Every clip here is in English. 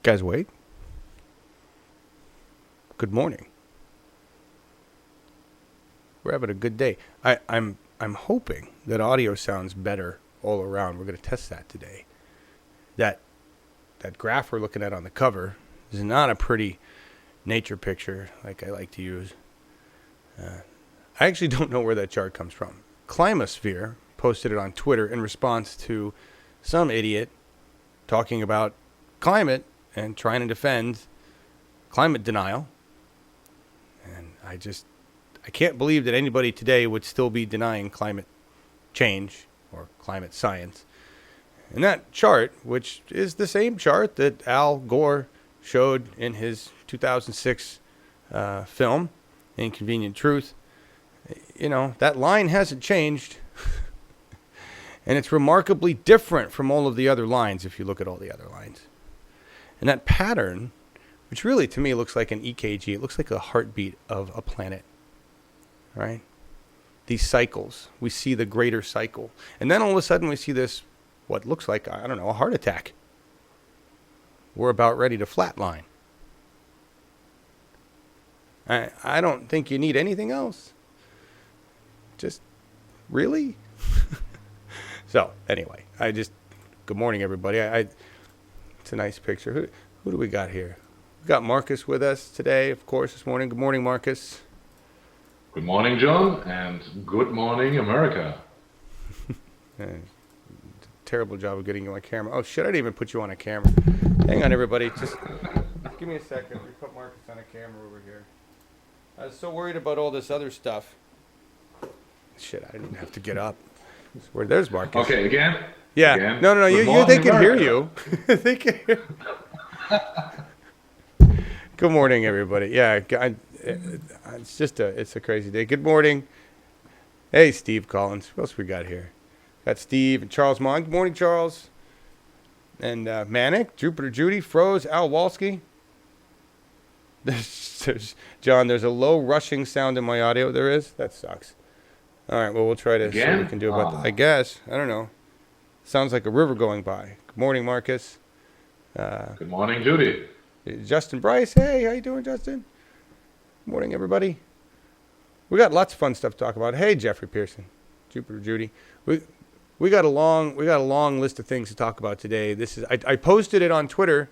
Guys, wait. Good morning. We're having a good day. I'm hoping that audio sounds better all around. We're going to test that today. That graph we're looking at on the cover is not a pretty nature picture like I like to use. I actually don't know where that chart comes from. Climasphere posted it on Twitter in response to some idiot talking about climate and trying to defend climate denial. And I can't believe that anybody today would still be denying climate change or climate science. And that chart, which is the same chart that Al Gore showed in his 2006 film, Inconvenient Truth, that line hasn't changed. And it's remarkably different from all of the other lines if you look at all the other lines. And that pattern, which really to me looks like an EKG, it looks like a heartbeat of a planet, right? These cycles, we see the greater cycle. And then all of a sudden we see this, what looks like, I don't know, a heart attack. We're about ready to flatline. I don't think you need anything else. Just, really? So, anyway, good morning, everybody. It's a nice picture. Who do we got here? We got Markus with us today, of course, this morning. Good morning, Markus. Good morning, John, and good morning, America. Terrible job of getting you on camera. Oh, shit, I didn't even put you on a camera. Hang on, everybody. Just give me a second. Let me put Markus on a camera over here. I was so worried about all this other stuff. Shit, I didn't have to get up. There's Markus. Okay, again? Yeah. Again. No. They can hear you. They can hear. Good morning, everybody. Yeah, it's a crazy day. Good morning. Hey, Steve Collins. What else we got here? Got Steve and Charles Mon. Good morning, Charles. And Manic, Jupiter Judy, Froze, Al Walski. John, there's a low rushing sound in my audio. There is? That sucks. All right, well, we'll try to see what we can do about that. I guess. I don't know. Sounds like a river going by. Good morning, Markus. Good morning, Judy. Justin Bryce. Hey, how you doing, Justin? Good morning, everybody. We got lots of fun stuff to talk about. Hey, Jeffrey Pearson, Jupiter Judy. We got a long list of things to talk about today. I posted it on Twitter.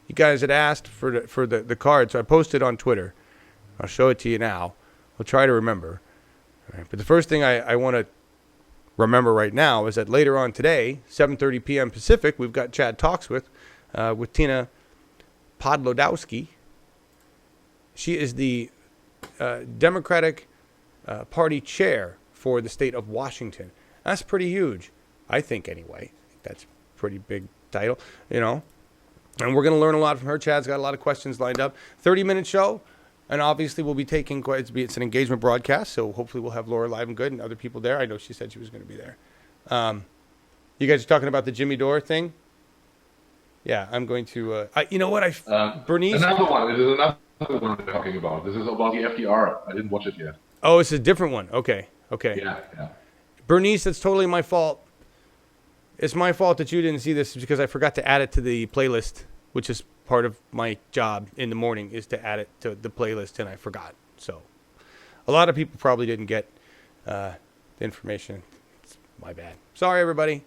You guys had asked for the card, so I posted it on Twitter. I'll show it to you now. I'll try to remember. All right, but the first thing I want to remember right now is that later on today, 7:30 p.m. Pacific, we've got Chad Talks with Tina Podlodowski. She is the Democratic Party chair for the state of Washington. That's pretty huge, I think, anyway. That's a pretty big title, And we're going to learn a lot from her. Chad's got a lot of questions lined up. 30-minute show. And obviously, we'll be taking it's an engagement broadcast, so hopefully we'll have Laura live and good and other people there. I know she said she was going to be there. You guys are talking about the Jimmy Dore thing? Yeah, I'm going to... you know what? Bernice... Another one. It is another one we're talking about. This is about the FDR. I didn't watch it yet. Oh, it's a different one. Okay. Yeah. Bernice, that's totally my fault. It's my fault that you didn't see this because I forgot to add it to the playlist, which is part of my job in the morning is to add it to the playlist, and I forgot. So a lot of people probably didn't get the information. It's my bad. Sorry, everybody.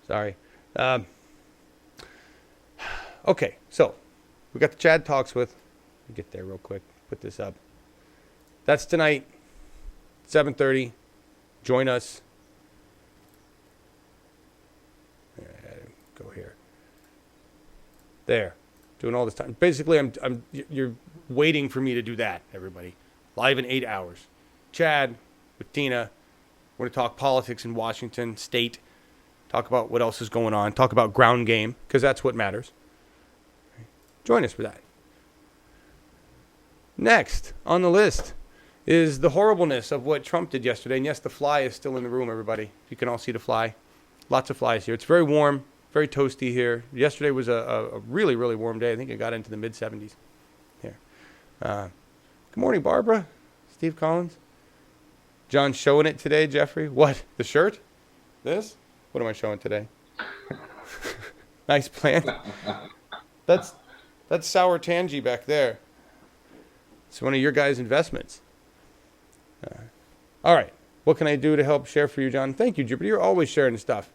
Sorry. Okay, so we got the Chad Talks with. Let me get there real quick. Put this up. That's tonight, 7:30. Join us. Go here. There. Doing all this time. Basically, you're waiting for me to do that, everybody. Live in 8 hours. Chad with Tina. We're going to talk politics in Washington State. Talk about what else is going on. Talk about ground game, because that's what matters. Join us for that. Next on the list is the horribleness of what Trump did yesterday. And yes, the fly is still in the room, everybody. You can all see the fly. Lots of flies here. It's very warm. Very toasty here. Yesterday was a really, really warm day. I think it got into the mid-70s here. Good morning, Barbara. Steve Collins. John's showing it today, Jeffrey. What? The shirt? This? What am I showing today? Nice plant. That's sour tangy back there. It's one of your guys' investments. All right. What can I do to help share for you, John? Thank you, Jupiter. You're always sharing stuff.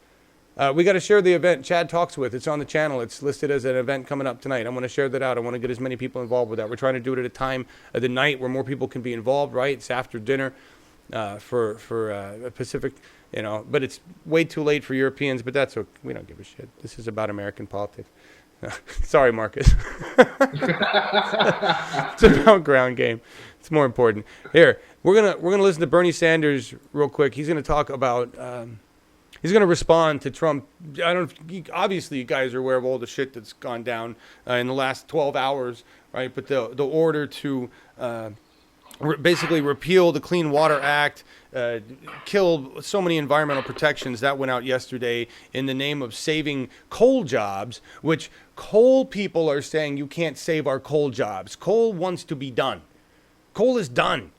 We got to share the event Chad Talks With. It's on the channel. It's listed as an event coming up tonight. I want to share that out. I want to get as many people involved with that. We're trying to do it at a time of the night where more people can be involved, right? It's after dinner for Pacific, but it's way too late for Europeans, but that's okay. We don't give a shit. This is about American politics. Sorry, Marcus. It's about ground game. It's more important. Here, we're gonna listen to Bernie Sanders real quick. He's gonna talk about. He's going to respond to Trump. Obviously, you guys are aware of all the shit that's gone down in the last 12 hours, right? But the order to basically repeal the Clean Water Act, killed so many environmental protections, that went out yesterday in the name of saving coal jobs, which coal people are saying you can't save our coal jobs. Coal wants to be done. Coal is done.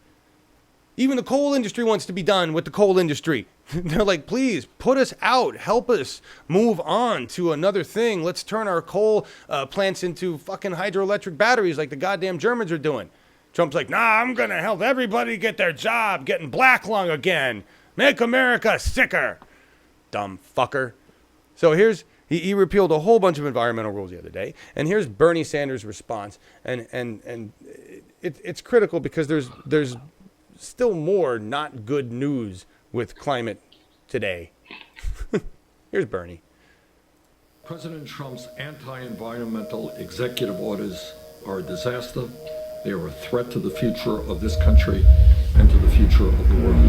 Even the coal industry wants to be done with the coal industry. They're like, please, put us out. Help us move on to another thing. Let's turn our coal plants into fucking hydroelectric batteries like the goddamn Germans are doing. Trump's like, nah, I'm going to help everybody get their job, getting black lung again. Make America sicker. Dumb fucker. So here's, he repealed a whole bunch of environmental rules the other day. And here's Bernie Sanders' response. And it's critical because there's still more not good news with climate today. Here's Bernie. President Trump's anti-environmental executive orders are a disaster. They are a threat to the future of this country and to the future of the world.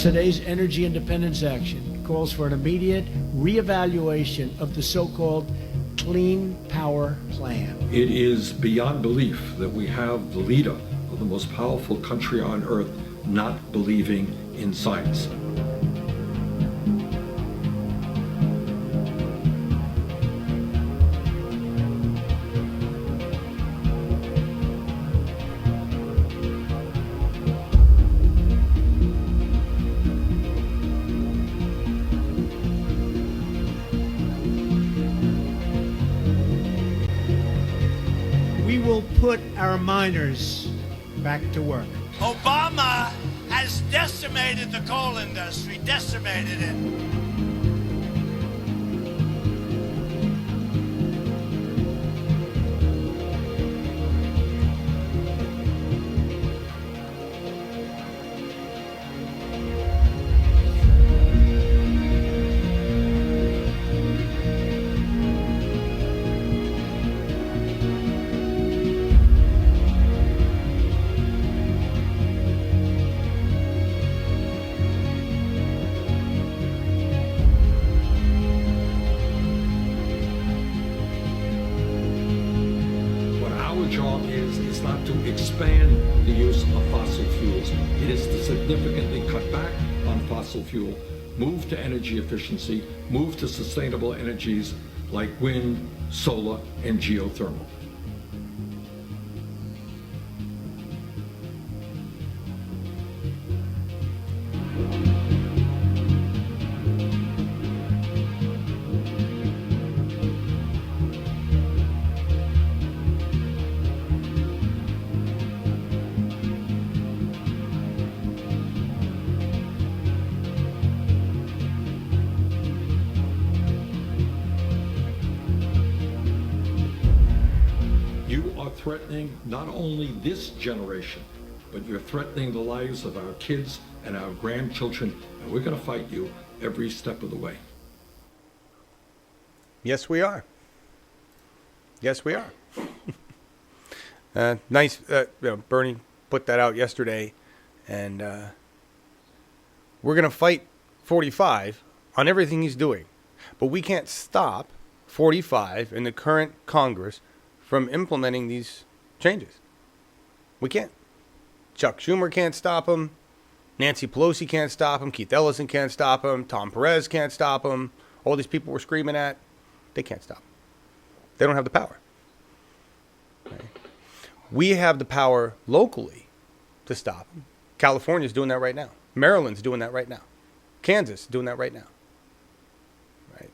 Today's Energy Independence Action calls for an immediate reevaluation of the so-called Clean Power Plan. It is beyond belief that we have the leader of the most powerful country on earth not believing in science. We will put our miners back to work. Obama has decimated the coal industry, decimated it. Job is not to expand the use of fossil fuels. It is to significantly cut back on fossil fuel, move to energy efficiency, move to sustainable energies like wind, solar, and geothermal. You are threatening not only this generation, but you're threatening the lives of our kids and our grandchildren, and we're going to fight you every step of the way. Yes, we are. Yes, we are. Nice. Bernie put that out yesterday, and we're going to fight 45 on everything he's doing. But we can't stop 45 in the current Congress from implementing these changes. We can't. Chuck Schumer can't stop him. Nancy Pelosi can't stop him. Keith Ellison can't stop him. Tom Perez can't stop him. All these people we're screaming at, they can't stop him. They don't have the power. Okay. We have the power locally to stop him. California's doing that right now. Maryland's doing that right now. Kansas is doing that right now. Right?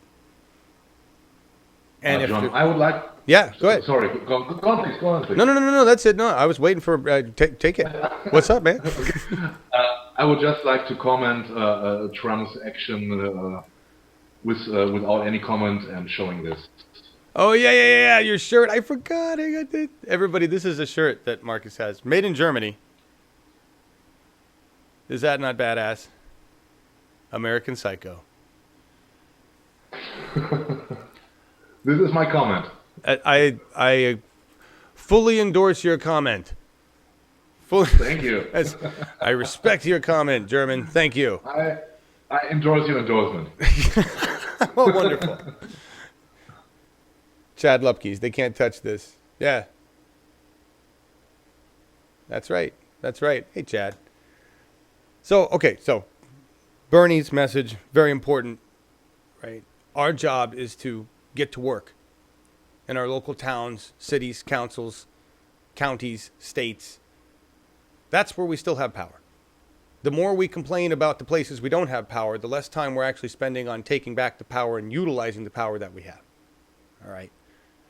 And if John, I would like. Yeah, go ahead. Sorry, go on, please. No. That's it. No, I was waiting for take it. What's up, man? I would just like to comment Trump's action without any comment and showing this. Oh yeah. Your shirt. I forgot. I got it. Everybody, this is a shirt that Markus has, made in Germany. Is that not badass? American Psycho. This is my comment. I fully endorse your comment. Thank you. I respect your comment, German. Thank you. I endorse your endorsement. Oh, wonderful. Chad Lupke's. They can't touch this. Yeah. That's right. Hey, Chad. So Bernie's message, very important, right? Our job is to get to work in our local towns, cities, councils, counties, states. That's where we still have power. The more we complain about the places we don't have power, the less time we're actually spending on taking back the power and utilizing the power that we have. All right.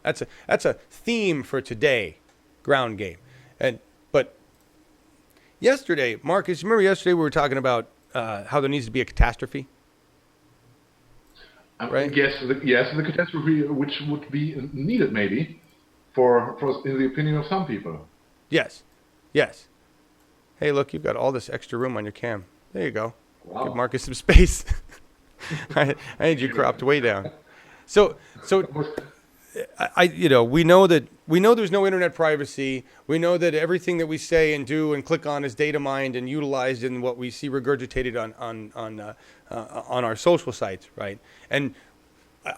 That's a theme for today, ground game. But yesterday, Markus, remember yesterday we were talking about how there needs to be a catastrophe? Right? Yes, the catastrophe which would be needed maybe for in the opinion of some people. Yes. Hey, look, you've got all this extra room on your cam. There you go. Wow. Give Markus some space. I had you cropped way down. So we know there's no internet privacy. We know that everything that we say and do and click on is data mined and utilized in what we see regurgitated on our social sites, right? And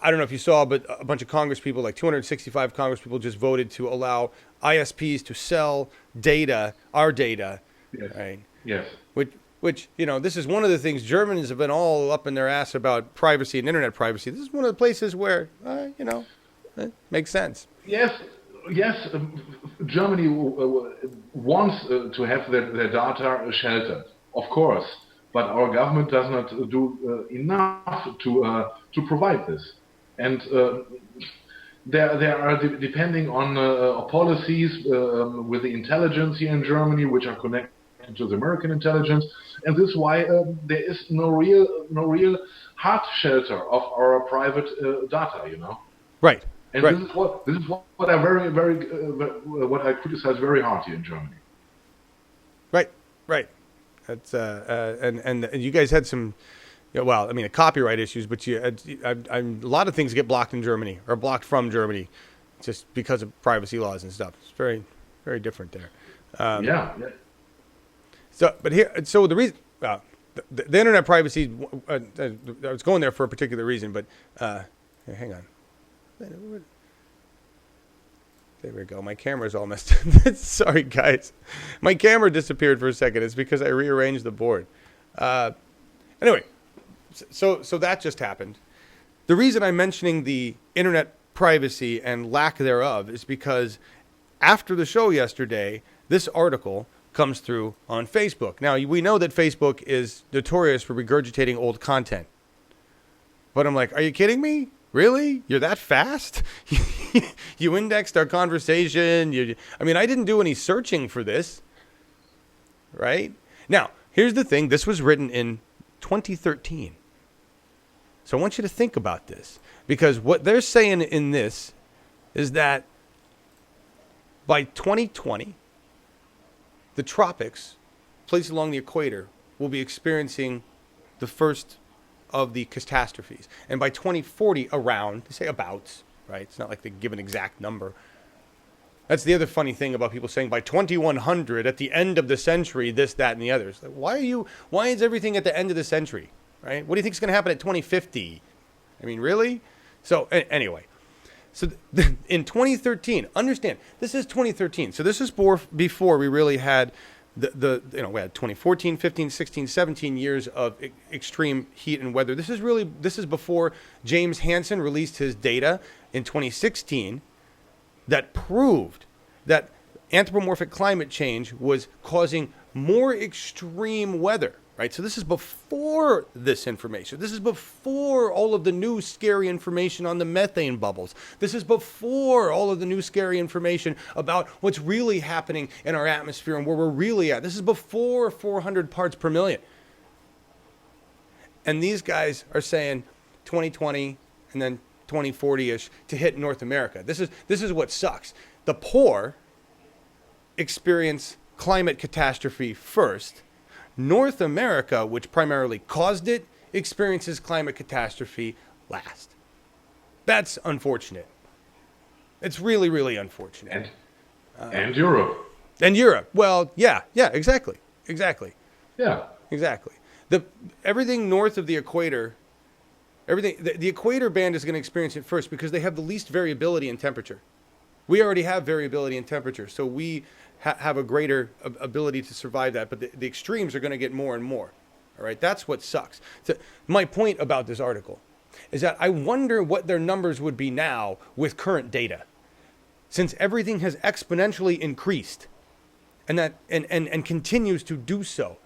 I don't know if you saw, but a bunch of Congress people, like 265 Congress people, just voted to allow ISPs to sell data, our data, Yes. right? Yes. Which this is one of the things Germans have been all up in their ass about privacy and internet privacy. This is one of the places where, it makes sense. Yes. Germany wants to have their data sheltered, of course, but our government does not do enough to provide this, and they are depending on policies with the intelligence here in Germany, which are connected to the American intelligence, and this is why there is no real hard shelter of our private data, Right. And right. this is what I what I criticize very hard here in Germany. Right. That's and you guys had some, copyright issues, but a lot of things get blocked in Germany or blocked from Germany, just because of privacy laws and stuff. It's very, very different there. Yeah. So the reason, the internet privacy, I was going there for a particular reason, but hang on. There we go. My camera's all messed up. Sorry, guys. My camera disappeared for a second. It's because I rearranged the board. Anyway, so that just happened. The reason I'm mentioning the internet privacy and lack thereof is because after the show yesterday, this article comes through on Facebook. Now, we know that Facebook is notorious for regurgitating old content. But I'm like, are you kidding me? Really? You're that fast? You indexed our conversation. I didn't do any searching for this. Right? Now, here's the thing. This was written in 2013. So I want you to think about this. Because what they're saying in this is that by 2020, the tropics, places along the equator, will be experiencing the first of the catastrophes. And by 2040, around, they say about, right? It's not like they give an exact number. That's the other funny thing about people saying by 2100, at the end of the century, this, that, and the others. Like, why is everything at the end of the century, right? What do you think is going to happen at 2050? Really? So anyway, so in 2013, understand, this is 2013. So this is before we really had we had 2014, 15, 16, 17 years of extreme heat and weather. This is before James Hansen released his data in 2016 that proved that anthropomorphic climate change was causing more extreme weather, right? So this is before this information. This is before all of the new scary information on the methane bubbles. This is before all of the new scary information about what's really happening in our atmosphere and where we're really at. This is before 400 parts per million. And these guys are saying 2020 and then 2040-ish to hit North America. This is what sucks. The poor experience climate catastrophe first. North America, which primarily caused it, experiences climate catastrophe last. That's unfortunate. It's really, really unfortunate. And Europe. And Europe. Well, yeah, exactly. Yeah. Exactly. Everything north of the equator, the equator band is going to experience it first because they have the least variability in temperature. We already have variability in temperature, so we have a greater ability to survive that, but the extremes are going to get more and more. All right, that's what sucks. So my point about this article is that I wonder what their numbers would be now with current data, since everything has exponentially increased, and continues to do so.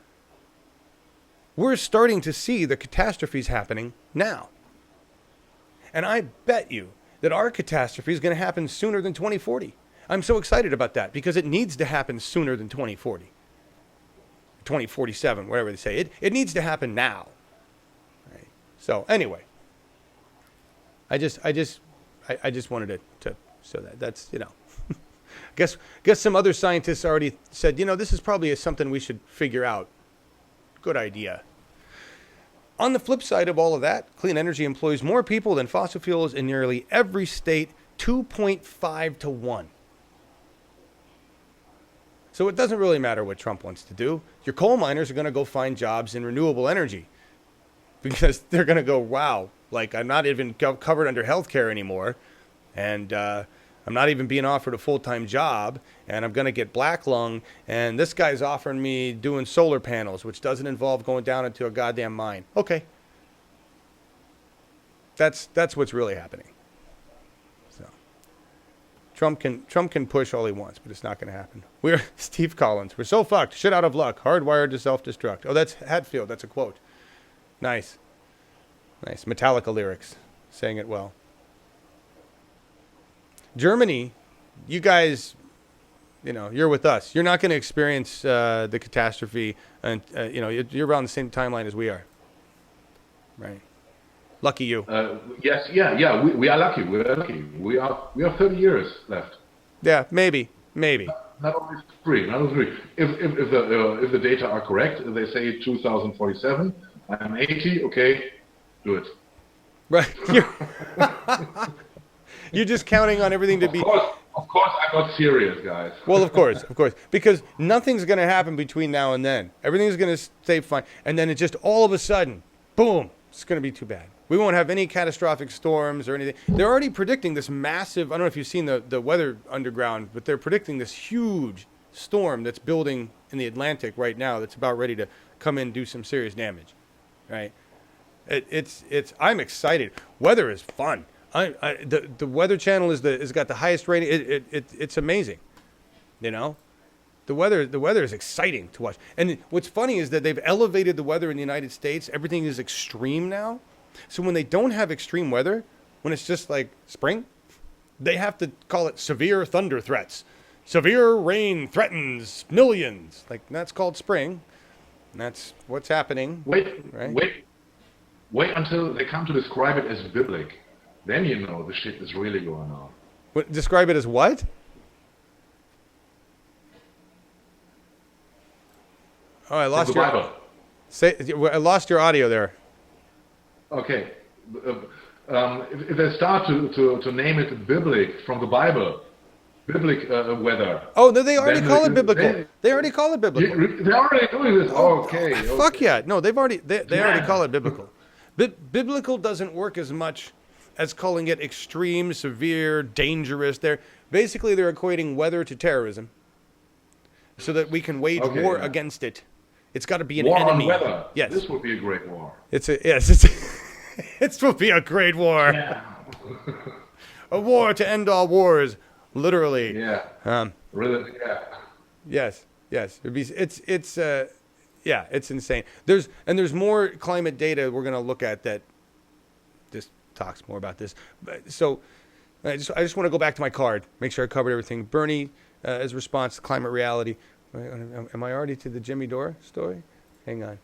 We're starting to see the catastrophes happening now. And I bet you that our catastrophe is going to happen sooner than 2040. I'm so excited about that because it needs to happen sooner than 2040. 2047, whatever they say. It needs to happen now. Right? So anyway, I just wanted to show that. That's, guess some other scientists already said, this is probably something we should figure out. Good idea. On the flip side of all of that, clean energy employs more people than fossil fuels in nearly every state, 2.5 to 1. So it doesn't really matter what Trump wants to do. Your coal miners are going to go find jobs in renewable energy because they're going to go, wow, like I'm not even covered under health care anymore. And I'm not even being offered a full-time job, and I'm going to get black lung, and this guy's offering me doing solar panels, which doesn't involve going down into a goddamn mine. Okay. That's what's really happening. So Trump can push all he wants, but it's not going to happen. Steve Collins. We're so fucked. Shit out of luck. Hardwired to self-destruct. Oh, that's Hatfield. That's a quote. Nice. Metallica lyrics. Saying it well. Germany, you guys, you're with us. You're not going to experience the catastrophe, and you're around the same timeline as we are, right? Lucky you. Yes, yeah. We are lucky. We are 30 years left. Yeah, maybe. Not only three. If the data are correct, they say 2047. I'm 80. Okay, do it. Right. You're just counting on everything to be... Of course, I'm not serious, guys. Well, of course. Because nothing's going to happen between now and then. Everything's going to stay fine. And then it just all of a sudden, boom, it's going to be too bad. We won't have any catastrophic storms or anything. They're already predicting this massive... I don't know if you've seen the weather underground, but they're predicting this huge storm that's building in the Atlantic right now that's about ready to come in and do some serious damage, right? I'm excited. Weather is fun. The Weather Channel has got the highest rating. It's amazing, The weather is exciting to watch. And what's funny is that they've elevated the weather in the United States. Everything is extreme now. So when they don't have extreme weather, when it's just like spring, they have to call it severe thunder threats. Severe rain threatens millions. Like that's called spring. And that's what's happening. Wait until they come to describe it as biblical. Then the shit is really going on. What, describe it as what? Oh, I lost your... Bible. I lost your audio there. Okay. If they start to name it biblical from the Bible, biblical weather. Oh, no, they already call it biblical. They already call it biblical. They're already doing this. Okay. Fuck yeah. No, they already call it biblical. Biblical doesn't work as much as calling it extreme, severe, dangerous. They're equating weather to terrorism so that we can wage war against it. It's got to be an war enemy. On weather. Yes. This would be a great war. It will be a great war. Yeah. A war to end all wars, literally. Yeah. Really, yeah. Yes. It'd be, Yeah, it's insane. There's more climate data we're going to look at that just talks more about this. So I just want to go back to my card, make sure I covered everything. Bernie, as response to climate reality. Am I already to the Jimmy Dore story? Hang on.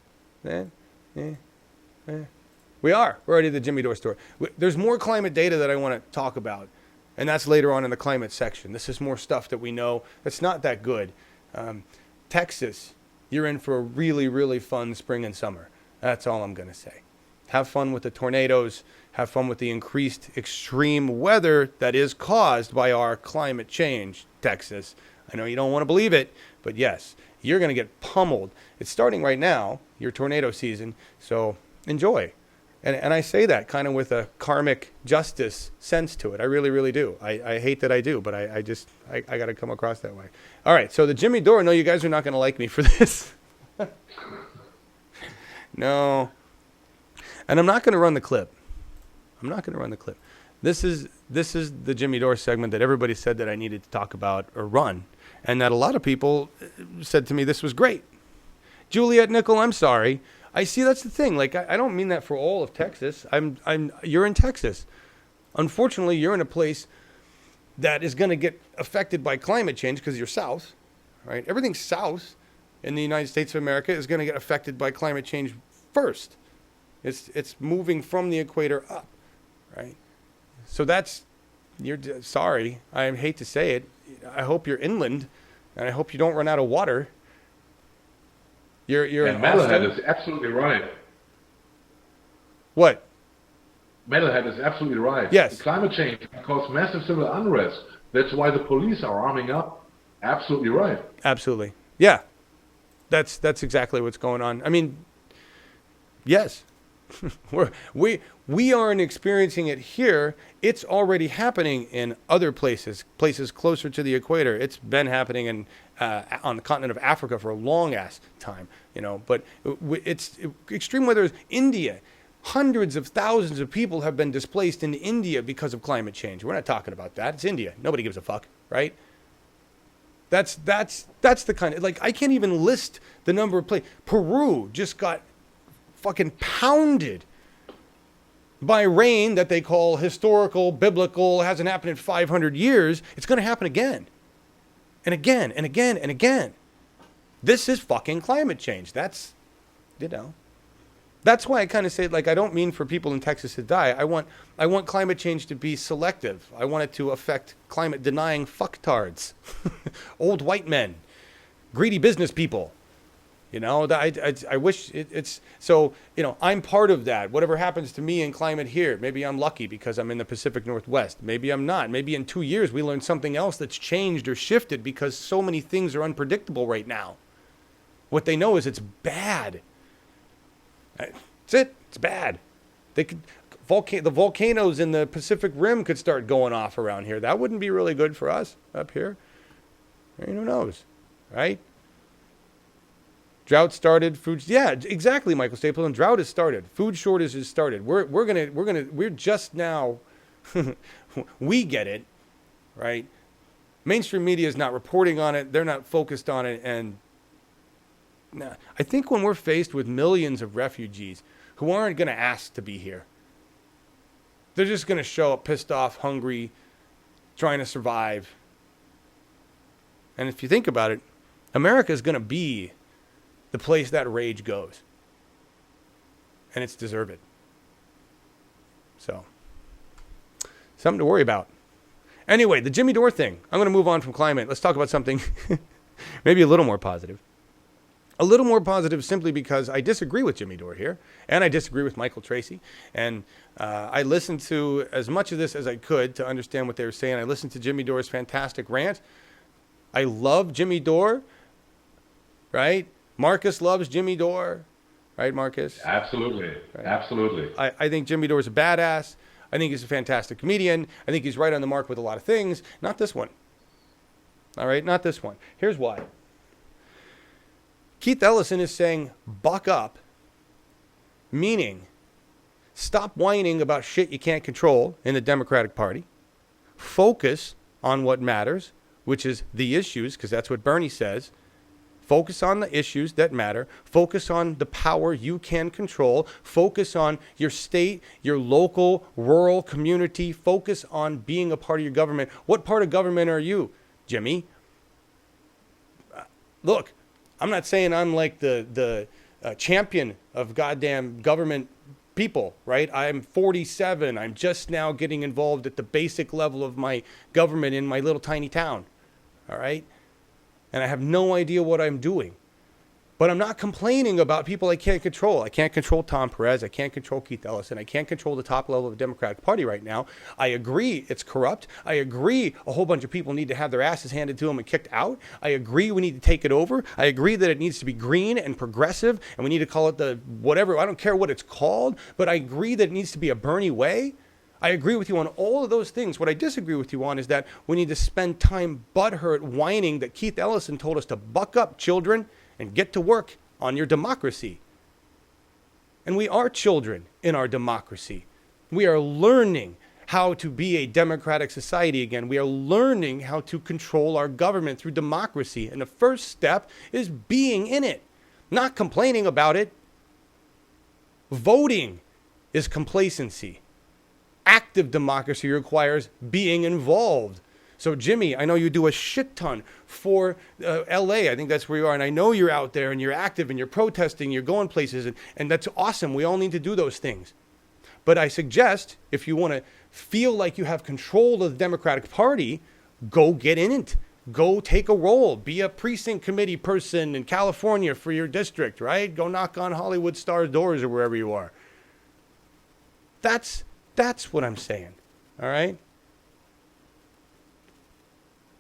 We're already at the Jimmy Dore story. There's more climate data that I want to talk about, and that's later on in the climate section. This is more stuff that we know that's not that good. Texas, you're in for a really, really fun spring and summer. That's all I'm going to say. Have fun with the tornadoes. Have fun with the increased extreme weather that is caused by our climate change, Texas. I know you don't want to believe it, but yes, you're going to get pummeled. It's starting right now, your tornado season, so enjoy. And I say that kind of with a karmic justice sense to it. I really, really do. I hate that I do, but I got to come across that way. All right, so the Jimmy Dore, no, you guys are not going to like me for this. No. And I'm not going to run the clip. This is the Jimmy Dore segment that everybody said that I needed to talk about or run, and that a lot of people said to me this was great. Juliet Nickel, I'm sorry. I see that's the thing. Like I don't mean that for all of Texas. You're in Texas. Unfortunately, you're in a place that is going to get affected by climate change because you're south, right? Everything south in the United States of America is going to get affected by climate change first. It's moving from the equator up, right? So sorry. I hate to say it. I hope you're inland, and I hope you don't run out of water. You're and Metalhead is absolutely right. What? Metalhead is absolutely right. Yes. Climate change causes massive civil unrest. That's why the police are arming up. Absolutely right. Absolutely. Yeah. That's exactly what's going on. I mean, yes. we aren't experiencing it here. It's already happening in other places closer to the equator. It's been happening on the continent of Africa for a long ass time, but it's extreme weather. India, hundreds of thousands of people have been displaced in India because of climate change. We're not talking about that. It's India. Nobody gives a fuck, right? That's the kind of, I can't even list the number of places. Peru just got fucking pounded by rain that they call historical, biblical, hasn't happened in 500 years. It's going to happen again and again and again and again. This is fucking climate change. That's why I kind of say, I don't mean for people in Texas to die. I want climate change to be selective. I want it to affect climate denying fucktards, old white men, greedy business people. I wish it's so, I'm part of that. Whatever happens to me in climate here, maybe I'm lucky because I'm in the Pacific Northwest. Maybe I'm not. Maybe in 2 years we learn something else that's changed or shifted because so many things are unpredictable right now. What they know is it's bad. That's it. It's bad. The volcanoes in the Pacific Rim could start going off around here. That wouldn't be really good for us up here. Who knows, right? Drought started. Yeah, exactly, Michael Stapleton. Drought has started. Food shortage has started. We're just now. We get it, right? Mainstream media is not reporting on it. They're not focused on it, and I think when we're faced with millions of refugees who aren't going to ask to be here, they're just going to show up pissed off, hungry, trying to survive. And if you think about it, America is going to be the place that rage goes. And it's deserved. So, something to worry about. Anyway, the Jimmy Dore thing. I'm going to move on from climate. Let's talk about something maybe a little more positive. A little more positive simply because I disagree with Jimmy Dore here, and I disagree with Michael Tracy. And I listened to as much of this as I could to understand what they were saying. I listened to Jimmy Dore's fantastic rant. I love Jimmy Dore, right? Markus loves Jimmy Dore, right, Markus? Absolutely. Right. Absolutely. I think Jimmy Dore's a badass. I think he's a fantastic comedian. I think he's right on the mark with a lot of things. Not this one. All right, not this one. Here's why. Keith Ellison is saying, buck up, meaning stop whining about shit you can't control in the Democratic Party. Focus on what matters, which is the issues, because that's what Bernie says. Focus on the issues that matter. Focus on the power you can control. Focus on your state, your local, rural community. Focus on being a part of your government. What part of government are you, Jimmy? Look, I'm not saying I'm like the champion of goddamn government people, right? I'm 47. I'm just now getting involved at the basic level of my government in my little tiny town, all right? And I have no idea what I'm doing. But I'm not complaining about people I can't control. I can't control Tom Perez. I can't control Keith Ellison. I can't control the top level of the Democratic Party right now. I agree it's corrupt. I agree a whole bunch of people need to have their asses handed to them and kicked out. I agree we need to take it over. I agree that it needs to be green and progressive, and we need to call it the whatever. I don't care what it's called, but I agree that it needs to be a Bernie way. I agree with you on all of those things. What I disagree with you on is that we need to spend time butthurt whining that Keith Ellison told us to buck up, children, and get to work on your democracy. And we are children in our democracy. We are learning how to be a democratic society again. We are learning how to control our government through democracy. And the first step is being in it, not complaining about it. Voting is complacency. Active democracy requires being involved. So, Jimmy, I know you do a shit ton for LA. I think that's where you are. And I know you're out there and you're active and you're protesting, you're going places. And that's awesome. We all need to do those things. But I suggest if you want to feel like you have control of the Democratic Party, go get in it. Go take a role. Be a precinct committee person in California for your district, right? Go knock on Hollywood stars' doors or wherever you are. That's what I'm saying. All right?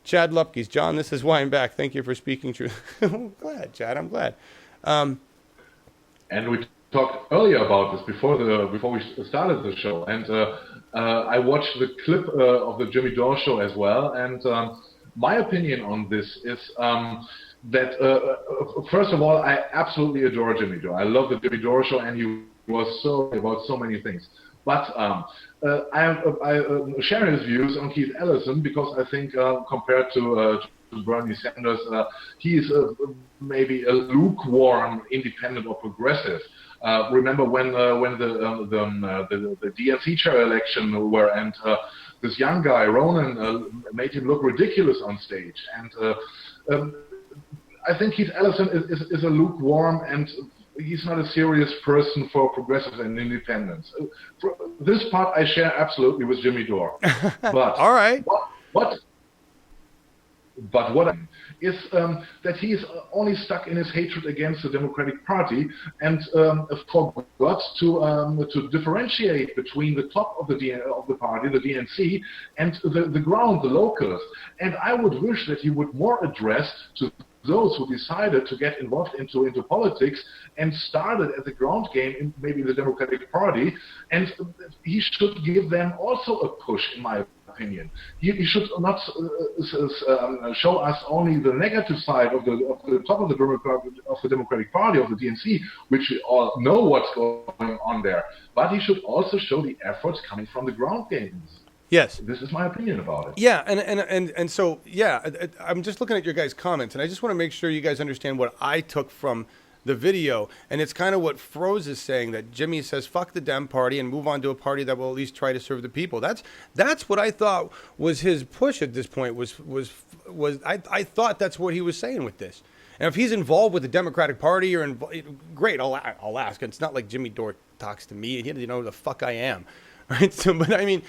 Chad Lupke's, John, this is why I'm back. Thank you for speaking truth. I'm glad, Chad. I'm glad. And we talked earlier about this before we started the show. And I watched the clip of the Jimmy Dore show as well. And my opinion on this is that, first of all, I absolutely adore Jimmy Dore. I love the Jimmy Dore show, and he was so about so many things. But I share his views on Keith Ellison because I think compared to Bernie Sanders, he is maybe a lukewarm independent or progressive. Remember when the DNC chair election were, and this young guy, Ronan, made him look ridiculous on stage. And I think Keith Ellison is a lukewarm, and he's not a serious person for progressives and independents. For this part I share absolutely with Jimmy Dore. But all right. What is that he's only stuck in his hatred against the Democratic Party and forgot to differentiate between the top of the party, the DNC, and the ground, the locals. And I would wish that he would more address to those who decided to get involved into politics and started at the ground game in maybe the Democratic Party, and he should give them also a push, in my opinion. He should not show us only the negative side of the top of the Democratic Party, of the DNC, which we all know what's going on there, but he should also show the efforts coming from the ground games. Yes. This is my opinion about it. Yeah, and so, yeah, I'm just looking at your guys' comments, and I just want to make sure you guys understand what I took from the video. And it's kind of what Froze is saying, that Jimmy says, fuck the Dem party and move on to a party that will at least try to serve the people. That's what I thought was his push at this point, I thought that's what he was saying with this. And if he's involved with the Democratic Party, or great, I'll ask. It's not like Jimmy Dore talks to me, and he doesn't know who the fuck I am. Right? So, but I mean,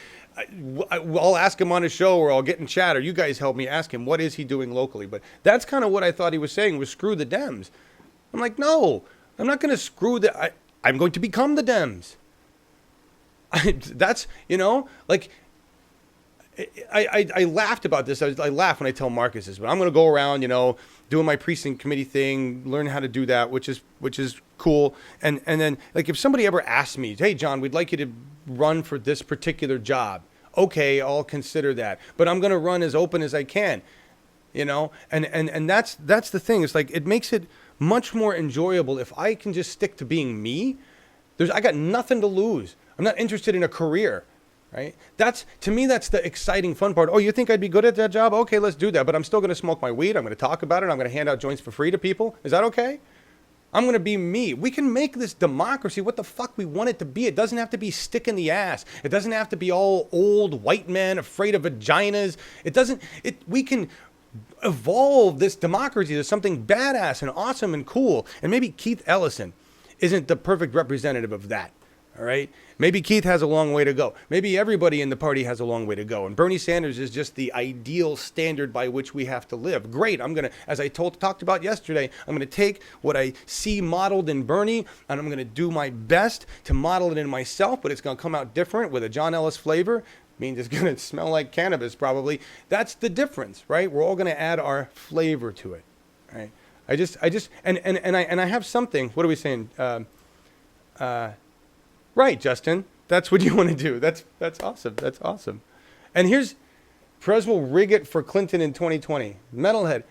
I'll ask him on a show, or I'll get in chat, or you guys help me ask him, what is he doing locally? But that's kind of what I thought he was saying, was screw the Dems. I'm like, no, I'm not going to screw I'm going to become the Dems. That's, like, I laughed about this. I laugh when I tell Markus this, but I'm going to go around, doing my precinct committee thing, learn how to do that, which is cool. And then, like, if somebody ever asks me, hey, John, we'd like you to run for this particular job. Okay, I'll consider that. But I'm going to run as open as I can, And that's the thing. It's like, it makes it much more enjoyable if I can just stick to being me. I got nothing to lose. I'm not interested in a career. right? To me, that's the exciting, fun part. Oh, you think I'd be good at that job? Okay, let's do that. But I'm still going to smoke my weed. I'm going to talk about it. I'm going to hand out joints for free to people. Is that okay? I'm going to be me. We can make this democracy what the fuck we want it to be. It doesn't have to be stick in the ass. It doesn't have to be all old white men afraid of vaginas. We can evolve this democracy to something badass and awesome and cool. And maybe Keith Ellison isn't the perfect representative of that. All right. Maybe Keith has a long way to go. Maybe everybody in the party has a long way to go. And Bernie Sanders is just the ideal standard by which we have to live. Great. I'm going to, as I talked about yesterday, I'm going to take what I see modeled in Bernie and I'm going to do my best to model it in myself, but it's going to come out different with a John Ellis flavor. Means it's going to smell like cannabis probably. That's the difference, right? We're all going to add our flavor to it, right? I have something. What are we saying? Right, Justin. That's what you want to do. That's awesome. That's awesome. And here's Perez will rig it for Clinton in 2020. Metalhead.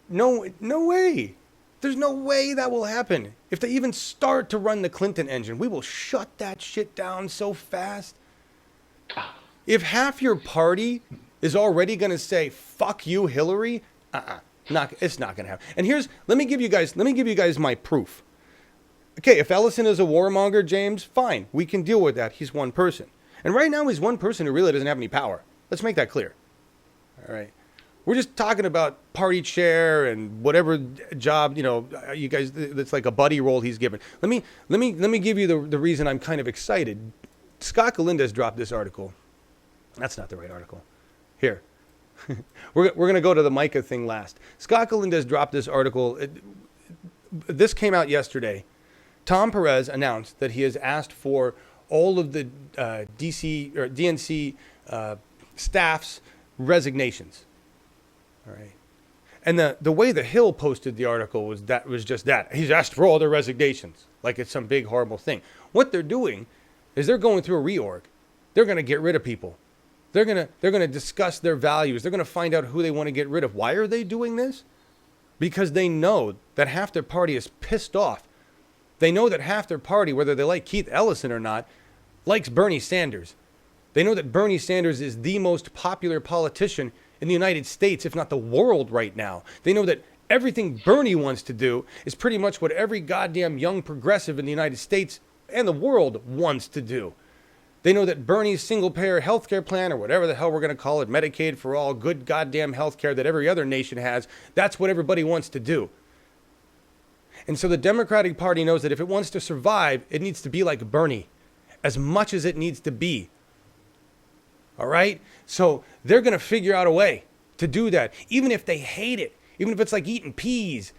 No way. There's no way that will happen. If they even start to run the Clinton engine, we will shut that shit down so fast. If half your party is already going to say fuck you, Hillary, it's not going to happen. And let me give you guys my proof. Okay, if Ellison is a warmonger, James, fine. We can deal with that. He's one person. And right now he's one person who really doesn't have any power. Let's make that clear. All right. We're just talking about party chair and whatever job, you guys, that's like a buddy role he's given. Let me give you the reason I'm kind of excited. Scott Galindez dropped this article. That's not the right article. Here. We're going to go to the Micah thing last. Scott Galindez dropped this article. This came out yesterday. Tom Perez announced that he has asked for all of the DC or DNC staff's resignations. All right. And the way the Hill posted the article was just that. He's asked for all their resignations, like it's some big horrible thing. What they're doing is they're going through a reorg. They're going to get rid of people. They're going to discuss their values. They're going to find out who they want to get rid of. Why are they doing this? Because they know that half their party is pissed off. They know that half their party, whether they like Keith Ellison or not, likes Bernie Sanders. They know that Bernie Sanders is the most popular politician in the United States, if not the world right now. They know that everything Bernie wants to do is pretty much what every goddamn young progressive in the United States and the world wants to do. They know that Bernie's single-payer healthcare plan, or whatever the hell we're going to call it, Medicaid for all, good goddamn healthcare that every other nation has, that's what everybody wants to do. And so the Democratic Party knows that if it wants to survive, it needs to be like Bernie, as much as it needs to be. All right? So they're going to figure out a way to do that, even if they hate it, even if it's like eating peas.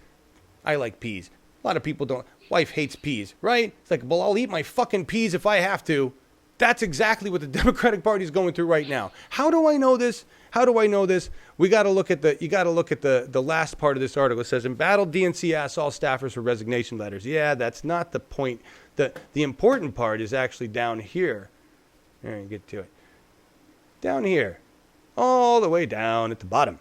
I like peas. A lot of people don't. Wife hates peas, right? It's like, well, I'll eat my fucking peas if I have to. That's exactly what the Democratic Party is going through right now. How do I know this? You got to look at the last part of this article. It says, embattled DNC asks all staffers for resignation letters. Yeah, that's not the point. The important part is actually down here. There, you get to it. Down here. All the way down at the bottom.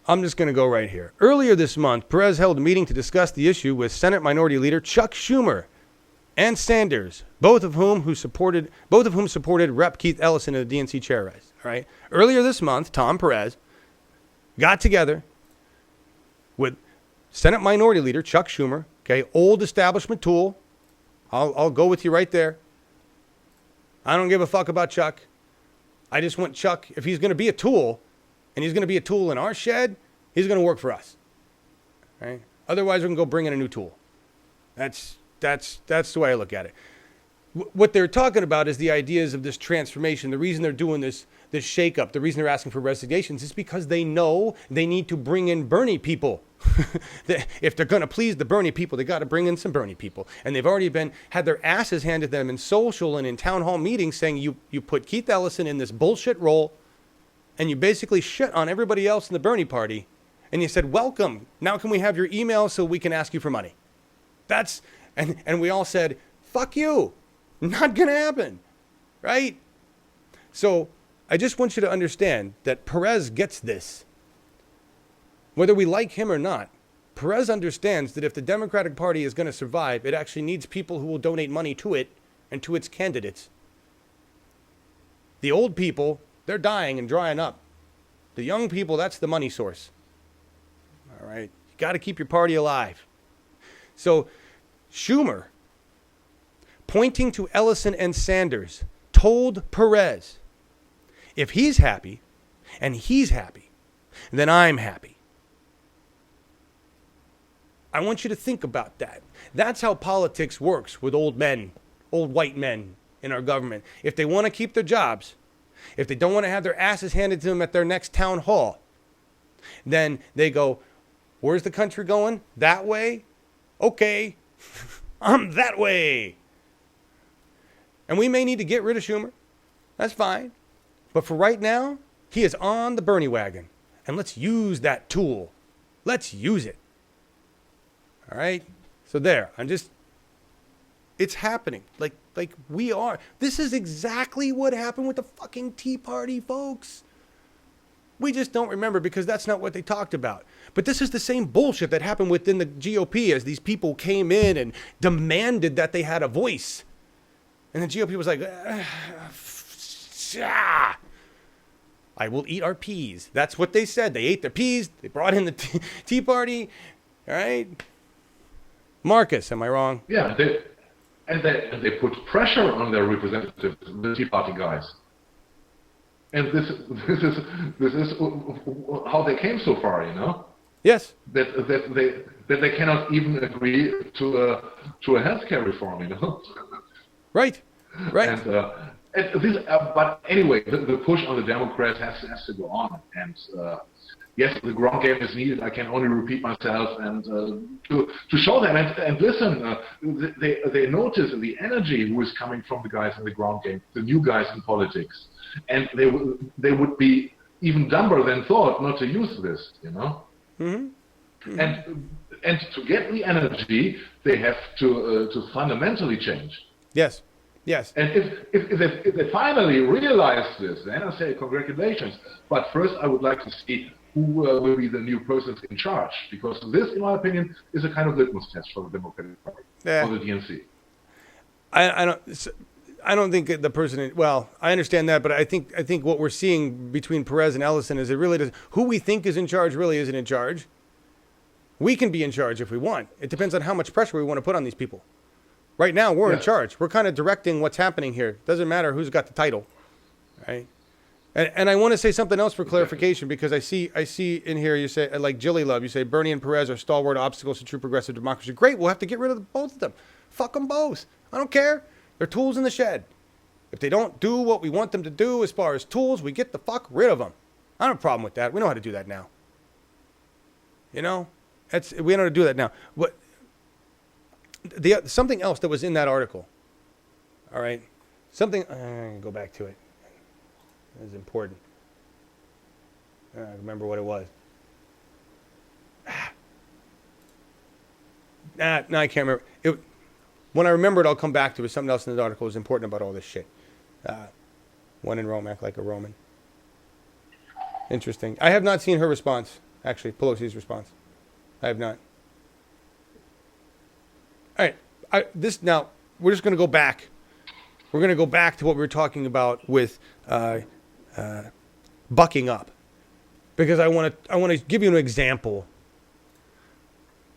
I'm just going to go right here. Earlier this month, Perez held a meeting to discuss the issue with Senate Minority Leader Chuck Schumer and Sanders, both of whom supported Rep. Keith Ellison in the DNC chair race. All right. Earlier this month, Tom Perez got together with Senate Minority Leader Chuck Schumer. Okay, old establishment tool. I'll go with you right there. I don't give a fuck about Chuck. I just want Chuck, if he's going to be a tool, and he's going to be a tool in our shed, he's going to work for us. All right. Otherwise, we can go bring in a new tool. That's the way I look at it. What they're talking about is the ideas of this transformation. The reason they're doing this shakeup, the reason they're asking for resignations is because they know they need to bring in Bernie people. If they're going to please the Bernie people, they got to bring in some Bernie people. And they've already had their asses handed to them in social and in town hall meetings saying you put Keith Ellison in this bullshit role and you basically shit on everybody else in the Bernie party. And you said, welcome. Now can we have your email so we can ask you for money? And we all said, fuck you. Not going to happen. Right? So I just want you to understand that Perez gets this. Whether we like him or not, Perez understands that if the Democratic Party is going to survive, it actually needs people who will donate money to it and to its candidates. The old people, they're dying and drying up. The young people, that's the money source. All right? You got to keep your party alive. So Schumer, pointing to Ellison and Sanders, told Perez, if he's happy and he's happy, then I'm happy. I want you to think about that. That's how politics works with old men, old white men in our government. If they want to keep their jobs, if they don't want to have their asses handed to them at their next town hall, then they go, where's the country going? That way? Okay, I'm that way. And we may need to get rid of Schumer. That's fine. But for right now, he is on the Bernie wagon. And let's use that tool. Let's use it. All right? So there. It's happening. Like we are. This is exactly what happened with the fucking Tea Party, folks. We just don't remember because that's not what they talked about. But this is the same bullshit that happened within the GOP as these people came in and demanded that they had a voice. And the GOP was like, I will eat our peas. That's what they said. They ate their peas. They brought in the Tea Party. All right? Markus, am I wrong? Yeah, they put pressure on their representatives, the Tea Party guys. And this is how they came so far, you know? Yes. That they cannot even agree to a healthcare reform, you know? Right. And but anyway, the push on the Democrats has to go on. And yes, the ground game is needed. I can only repeat myself. And to show them and listen, they notice the energy who is coming from the guys in the ground game, the new guys in politics, and they would be even dumber than thought not to use this, you know. Mm-hmm. Mm-hmm. And to get the energy, they have to fundamentally change. Yes. Yes. And if they finally realize this, then I say congratulations. But first, I would like to see who will be the new persons in charge, because this, in my opinion, is a kind of litmus test for the Democratic Party, for the DNC. I don't think the person. Well, I understand that, but I think what we're seeing between Perez and Ellison is it really does. Who we think is in charge really isn't in charge. We can be in charge if we want. It depends on how much pressure we want to put on these people. Right now, we're in charge. We're kind of directing what's happening here. Doesn't matter who's got the title, right? And I want to say something else for clarification, because I see in here you say, like Jilly Love, you say Bernie and Perez are stalwart obstacles to true progressive democracy. Great, we'll have to get rid of both of them. Fuck them both. I don't care. They're tools in the shed. If they don't do what we want them to do as far as tools, we get the fuck rid of them. I don't have a problem with that. We know how to do that now. You know, we know how to do that now. Something else that was in that article. All right, something. I'm gonna go back to it. It was important. I don't remember what it was. No, I can't remember. When I remember it, I'll come back to it. Something else in the article was important about all this shit. When in Rome, act like a Roman. Interesting. I have not seen her response, actually, Pelosi's response. I have not. All right. Now, we're just going to go back. We're going to go back to what we were talking about with bucking up, because I want to give you an example.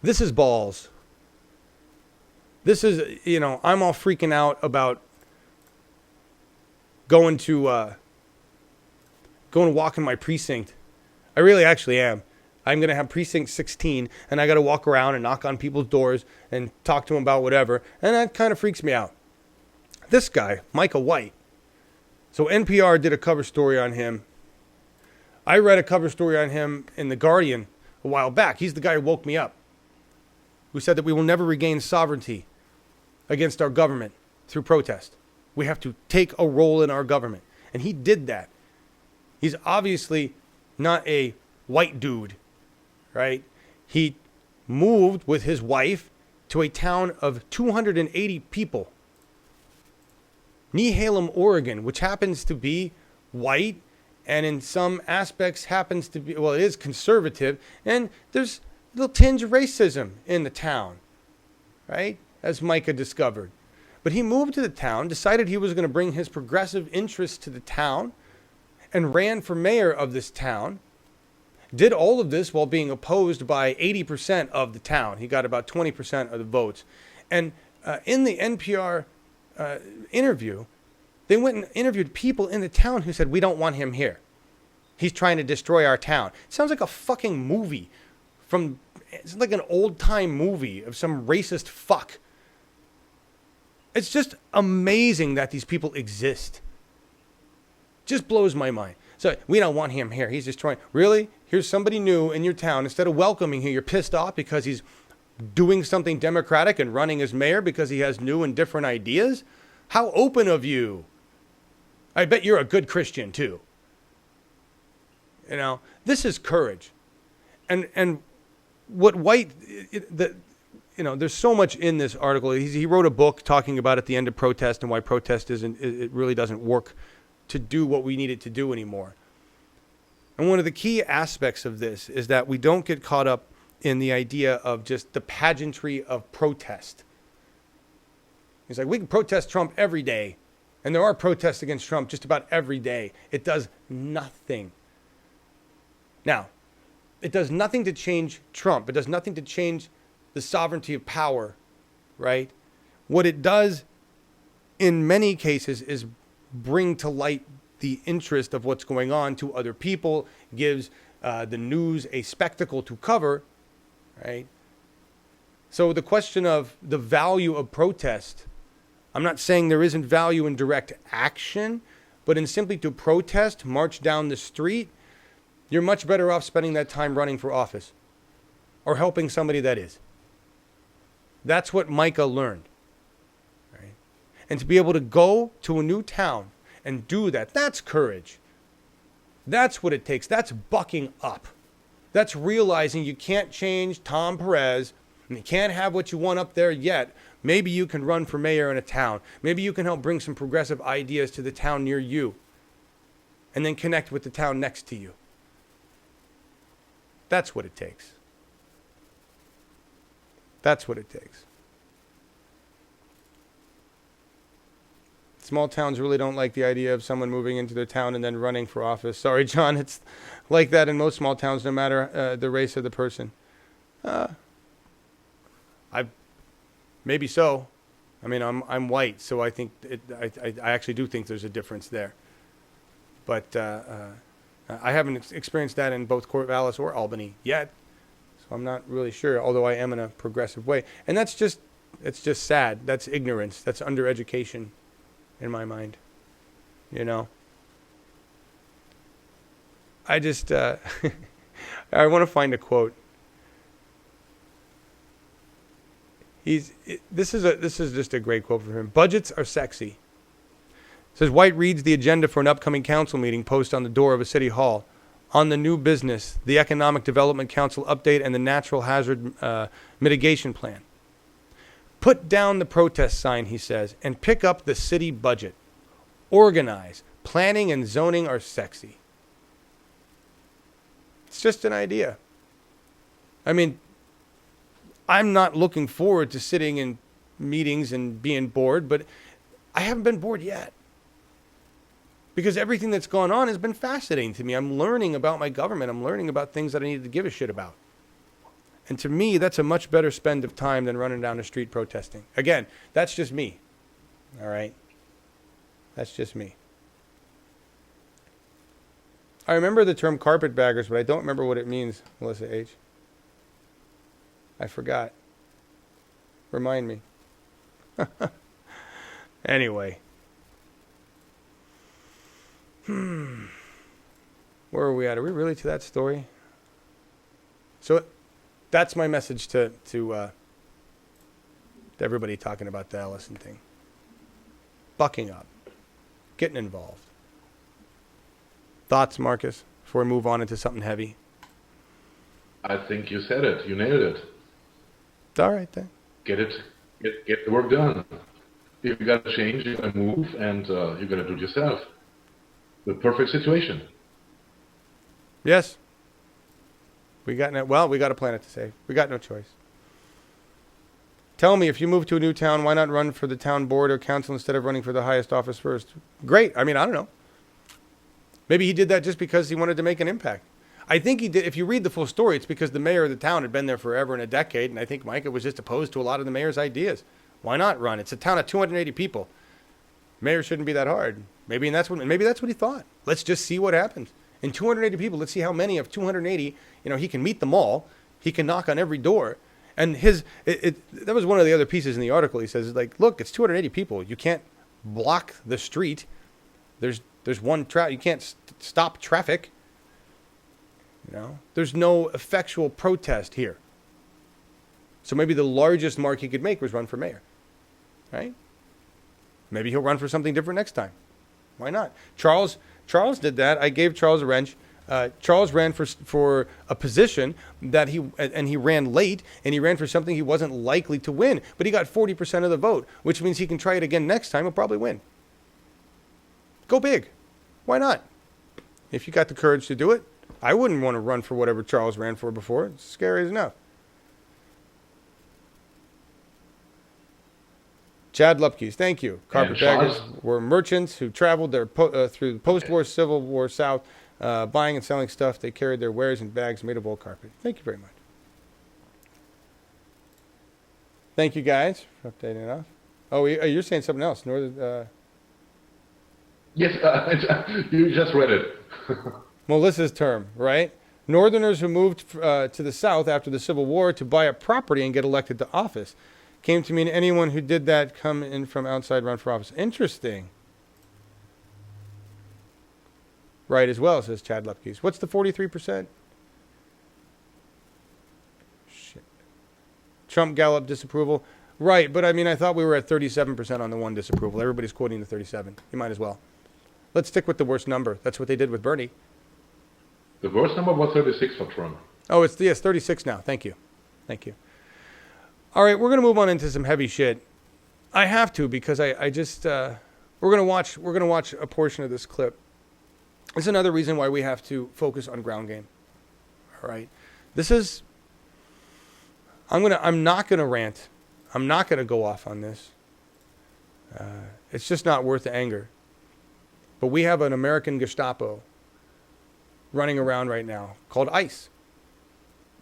This is balls. This is, I'm all freaking out about going to walk in my precinct. I really actually am. I'm going to have precinct 16, and I got to walk around and knock on people's doors and talk to them about whatever, and that kind of freaks me out. This guy, Micah White. So NPR did a cover story on him. I read a cover story on him in The Guardian a while back. He's the guy who woke me up, who said that we will never regain sovereignty against our government through protest. We have to take a role in our government. And he did that. He's obviously not a white dude, right? He moved with his wife to a town of 280 people, Nehalem, Oregon, which happens to be white and in some aspects happens to be, well, it is conservative, and there's a little tinge of racism in the town, right? As Micah discovered. But he moved to the town, decided he was going to bring his progressive interests to the town, and ran for mayor of this town. Did all of this while being opposed by 80% of the town. He got about 20% of the votes. And in the NPR interview, they went and interviewed people in the town who said, we don't want him here. He's trying to destroy our town. It sounds like a fucking movie it's like an old time movie of some racist fuck. It's just amazing that these people exist. Just blows my mind. So we don't want him here. He's destroying. Really? Here's somebody new in your town. Instead of welcoming him, you're pissed off because he's doing something democratic and running as mayor because he has new and different ideas? How open of you. I bet you're a good Christian too. You know, this is courage. And what White, there's so much in this article. He wrote a book talking about at the end of protest and why protest it really doesn't work to do what we need it to do anymore. And one of the key aspects of this is that we don't get caught up in the idea of just the pageantry of protest. He's like, we can protest Trump every day. And there are protests against Trump just about every day. It does nothing. Now, it does nothing to change Trump. It does nothing to change the sovereignty of power, right? What it does in many cases is bring to light the interest of what's going on to other people, gives the news a spectacle to cover, right? So the question of the value of protest, I'm not saying there isn't value in direct action, but in simply to protest, march down the street, you're much better off spending that time running for office or helping somebody that is. That's what Micah learned, right? And to be able to go to a new town and do that, that's courage. That's what it takes. That's bucking up. That's realizing you can't change Tom Perez and you can't have what you want up there yet. Maybe you can run for mayor in a town. Maybe you can help bring some progressive ideas to the town near you and then connect with the town next to you. That's what it takes. That's what it takes. Small towns really don't like the idea of someone moving into their town and then running for office. Sorry, John, it's like that in most small towns, no matter the race of the person. Maybe so. I mean, I'm white, so I think I actually do think there's a difference there. But I haven't experienced that in both Corvallis or Albany yet, so I'm not really sure. Although I am in a progressive way, and it's just sad. That's ignorance. That's undereducation, in my mind. You know. I just I want to find a quote. This is just a great quote from him. Budgets are sexy. It says White reads the agenda for an upcoming council meeting post on the door of a city hall on the new business, the Economic Development Council update, and the Natural Hazard Mitigation Plan. Put down the protest sign, he says, and pick up the city budget. Organize. Planning and zoning are sexy. It's just an idea. I mean, I'm not looking forward to sitting in meetings and being bored, but I haven't been bored yet. Because everything that's gone on has been fascinating to me. I'm learning about my government. I'm learning about things that I need to give a shit about. And to me, that's a much better spend of time than running down the street protesting. Again, that's just me. All right? That's just me. I remember the term carpetbaggers, but I don't remember what it means, Melissa H. I forgot. Remind me. Anyway. Where are we at? Are we really to that story? So that's my message to everybody talking about the Ellison thing. Bucking up. Getting involved. Thoughts, Marcus, before we move on into something heavy? I think you said it. You nailed it. All right, then. Get the work done. If you got to change, you're going to move, and you're going to do it yourself. The perfect situation. Yes. We got a planet to save. We got no choice. Tell me, if you move to a new town, why not run for the town board or council instead of running for the highest office first? Great. I mean, I don't know. Maybe he did that just because he wanted to make an impact. I think he did. If you read the full story, it's because the mayor of the town had been there forever and a decade, and I think Micah was just opposed to a lot of the mayor's ideas. Why not run? It's a town of 280 people. Mayor shouldn't be that hard. Maybe that's what he thought. Let's just see what happens. In 280 people, let's see how many of 280, he can meet them all. He can knock on every door. And that was one of the other pieces in the article. He says, like, look, it's 280 people. You can't block the street. There's one you can't stop traffic. There's no effectual protest here. So maybe the largest mark he could make was run for mayor, right? Maybe he'll run for something different next time. Why not? Charles did that. I gave Charles a wrench. Charles ran for a position that he ran late, and he ran for something he wasn't likely to win, but he got 40% of the vote, which means he can try it again next time. He'll probably win. Go big. Why not? If you got the courage to do it. I wouldn't want to run for whatever Charles ran for before. It's scary as enough. Chad Lupkes, thank you. Carpetbaggers were merchants who traveled through the post-war, Civil War South, buying and selling stuff. They carried their wares in bags made of old carpet. Thank you very much. Thank you, guys, for updating us. Oh, you're saying something else. Yes, you just read it. Melissa's term, right? Northerners who moved to the South after the Civil War to buy up property and get elected to office. Came to mean anyone who did that come in from outside run for office. Interesting. Right as well, says Chad Lupkes. What's the 43%? Shit. Trump Gallup disapproval. Right, but I mean, I thought we were at 37% on the one disapproval. Everybody's quoting the 37. You might as well. Let's stick with the worst number. That's what they did with Bernie. The worst number was 36 for Trump. Oh, it's 36 now. Thank you. All right, we're going to move on into some heavy shit. I have to because I just we're going to watch a portion of this clip. It's another reason why we have to focus on ground game. All right. I'm not going to rant. I'm not going to go off on this. It's just not worth the anger. But we have an American Gestapo running around right now called ICE.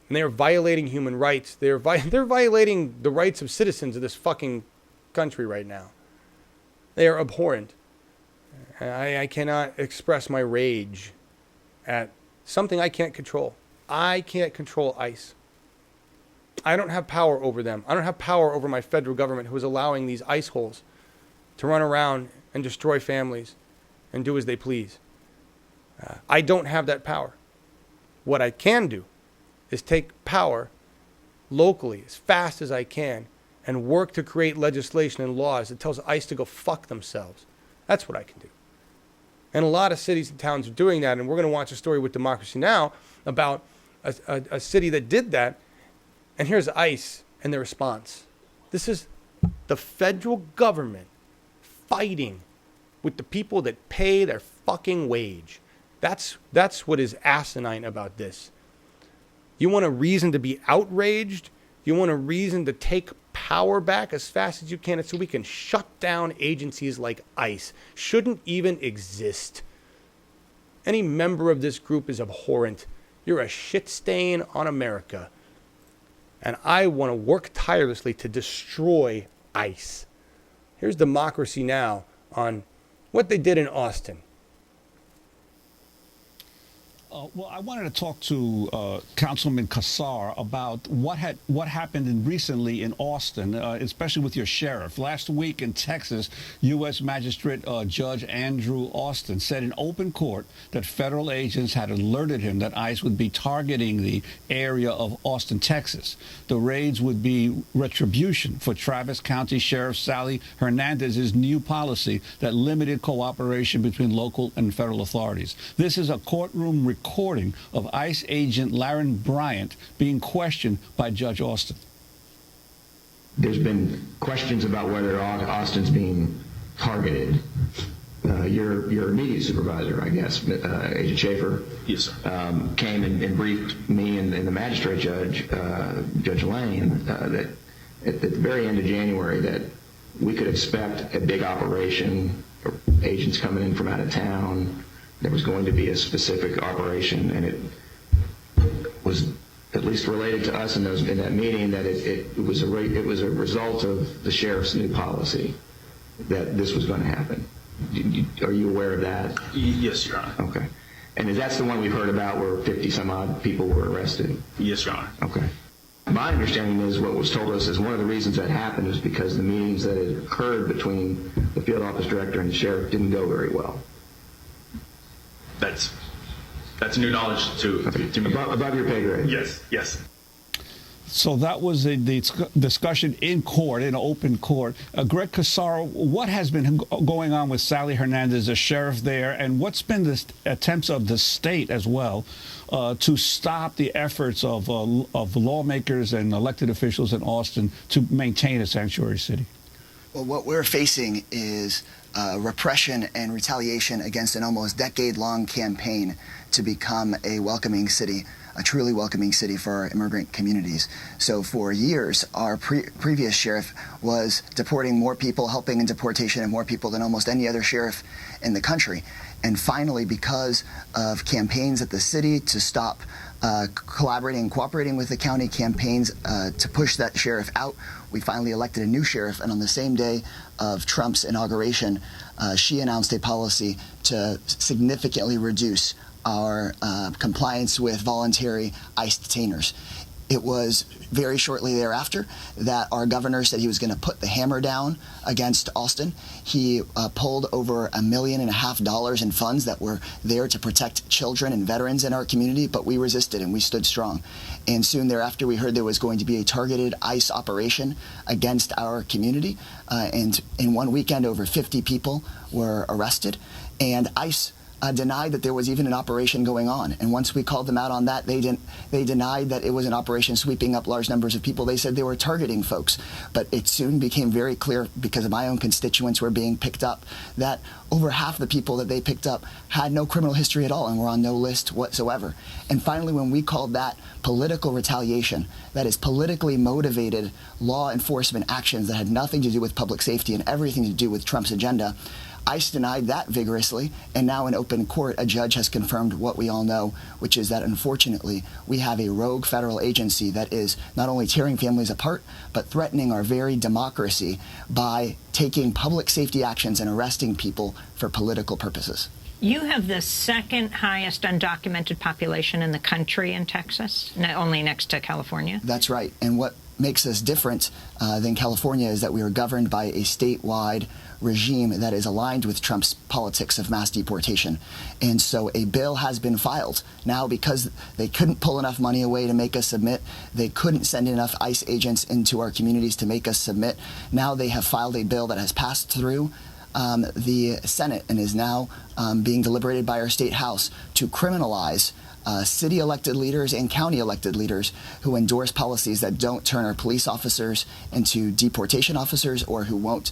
And they are violating human rights. They're violating the rights of citizens of this fucking country right now. They are abhorrent. I cannot express my rage at something I can't control. I can't control ICE. I don't have power over them. I don't have power over my federal government who is allowing these ICE holes to run around and destroy families and do as they please. I don't have that power. What I can do is take power locally as fast as I can and work to create legislation and laws that tells ICE to go fuck themselves. That's what I can do. And a lot of cities and towns are doing that, and we're going to watch a story with Democracy Now! About a city that did that, and here's ICE and their response. This is the federal government fighting with the people that pay their fucking wage. That's what is asinine about this. You want a reason to be outraged? You want a reason to take power back as fast as you can so we can shut down agencies like ICE? Shouldn't even exist. Any member of this group is abhorrent. You're a shit stain on America. And I want to work tirelessly to destroy ICE. Here's Democracy Now! On what they did in Austin. Well, I wanted to talk to Councilman Kassar about what happened recently in Austin, especially with your sheriff. Last week in Texas, U.S. Magistrate Judge Andrew Austin said in open court that federal agents had alerted him that ICE would be targeting the area of Austin, Texas. The raids would be retribution for Travis County Sheriff Sally Hernandez's new policy that limited cooperation between local and federal authorities. This is a courtroom recording of ICE agent Laren Bryant being questioned by Judge Austin. There's been questions about whether Austin's being targeted. Your immediate supervisor, I guess, Agent Schaefer, yes, sir, came and briefed me and the magistrate judge, Judge Lane, that at the very end of January that we could expect a big operation, or agents coming in from out of town. There was going to be a specific operation, and it was at least related to us in that meeting that it was a result of the sheriff's new policy that this was going to happen. Are you aware of that? Yes, Your Honor. Okay. And that's the one we've heard about where 50 some odd people were arrested? Yes, Your Honor. Okay. My understanding is what was told us is one of the reasons that happened is because the meetings that had occurred between the field office director and the sheriff didn't go very well. That's new knowledge to me. Above your pay grade? Yes. So that was the discussion in court, in open court. Greg Casaro, what has been going on with Sally Hernandez, the sheriff there, and what's been the attempts of the state as well to stop the efforts of lawmakers and elected officials in Austin to maintain a sanctuary city? Well, what we're facing is repression and retaliation against an almost decade-long campaign to become a welcoming city, a truly welcoming city for our immigrant communities. So for years, our previous sheriff was deporting more people, helping in deportation of more people than almost any other sheriff in the country. And finally, because of campaigns at the city to stop collaborating and cooperating with the county, campaigns to push that sheriff out, we finally elected a new sheriff. And on the same day of Trump's inauguration, she announced a policy to significantly reduce our compliance with voluntary ICE detainers. It was very shortly thereafter that our governor said he was going to put the hammer down against Austin. He pulled over $1.5 million in funds that were there to protect children and veterans in our community, but we resisted and we stood strong. And soon thereafter, we heard there was going to be a targeted ICE operation against our community. And in one weekend, over 50 people were arrested. And ICE denied that there was even an operation going on. And once we called them out on that, they denied that it was an operation sweeping up large numbers of people. They said they were targeting folks. But it soon became very clear, because of my own constituents were being picked up, that over half the people that they picked up had no criminal history at all and were on no list whatsoever. And finally, when we called that political retaliation, that is politically motivated law enforcement actions that had nothing to do with public safety and everything to do with Trump's agenda, ICE denied that vigorously, and now in open court, a judge has confirmed what we all know, which is that unfortunately we have a rogue federal agency that is not only tearing families apart, but threatening our very democracy by taking public safety actions and arresting people for political purposes. You have the second highest undocumented population in the country in Texas, only next to California. That's right. And what makes us different than California is that we are governed by a statewide regime that is aligned with Trump's politics of mass deportation. And so a bill has been filed. Now, because they couldn't pull enough money away to make us submit, they couldn't send enough ICE agents into our communities to make us submit. Now they have filed a bill that has passed through the Senate and is now being deliberated by our state House to criminalize city elected leaders and county elected leaders who endorse policies that don't turn our police officers into deportation officers or who won't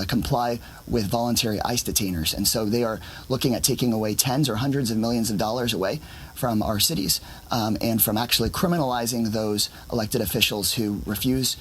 comply with voluntary ICE detainers. And so they are looking at taking away tens or hundreds of millions of dollars away from our cities and from actually criminalizing those elected officials who refuse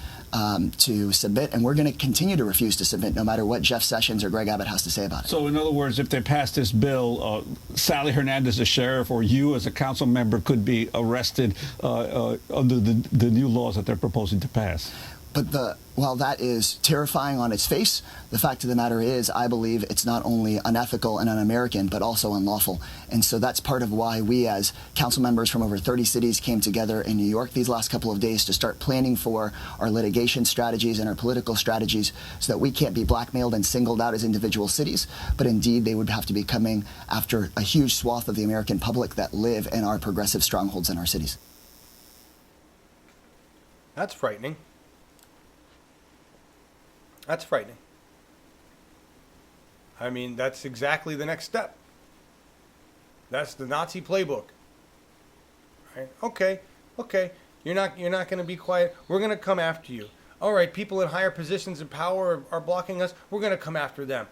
to submit. And we're going to continue to refuse to submit no matter what Jeff Sessions or Greg Abbott has to say about it. So in other words, if they pass this bill, Sally Hernandez, the sheriff, or you as a council member could be arrested under the new laws that they're proposing to pass. But while that is terrifying on its face, the fact of the matter is, I believe it's not only unethical and un-American, but also unlawful. And so that's part of why we as council members from over 30 cities came together in New York these last couple of days to start planning for our litigation strategies and our political strategies so that we can't be blackmailed and singled out as individual cities, but indeed they would have to be coming after a huge swath of the American public that live in our progressive strongholds in our cities. That's frightening. That's frightening. I mean, that's exactly the next step. That's the Nazi playbook. Right? Okay. You're not going to be quiet. We're going to come after you. All right, people in higher positions of power are blocking us. We're going to come after them.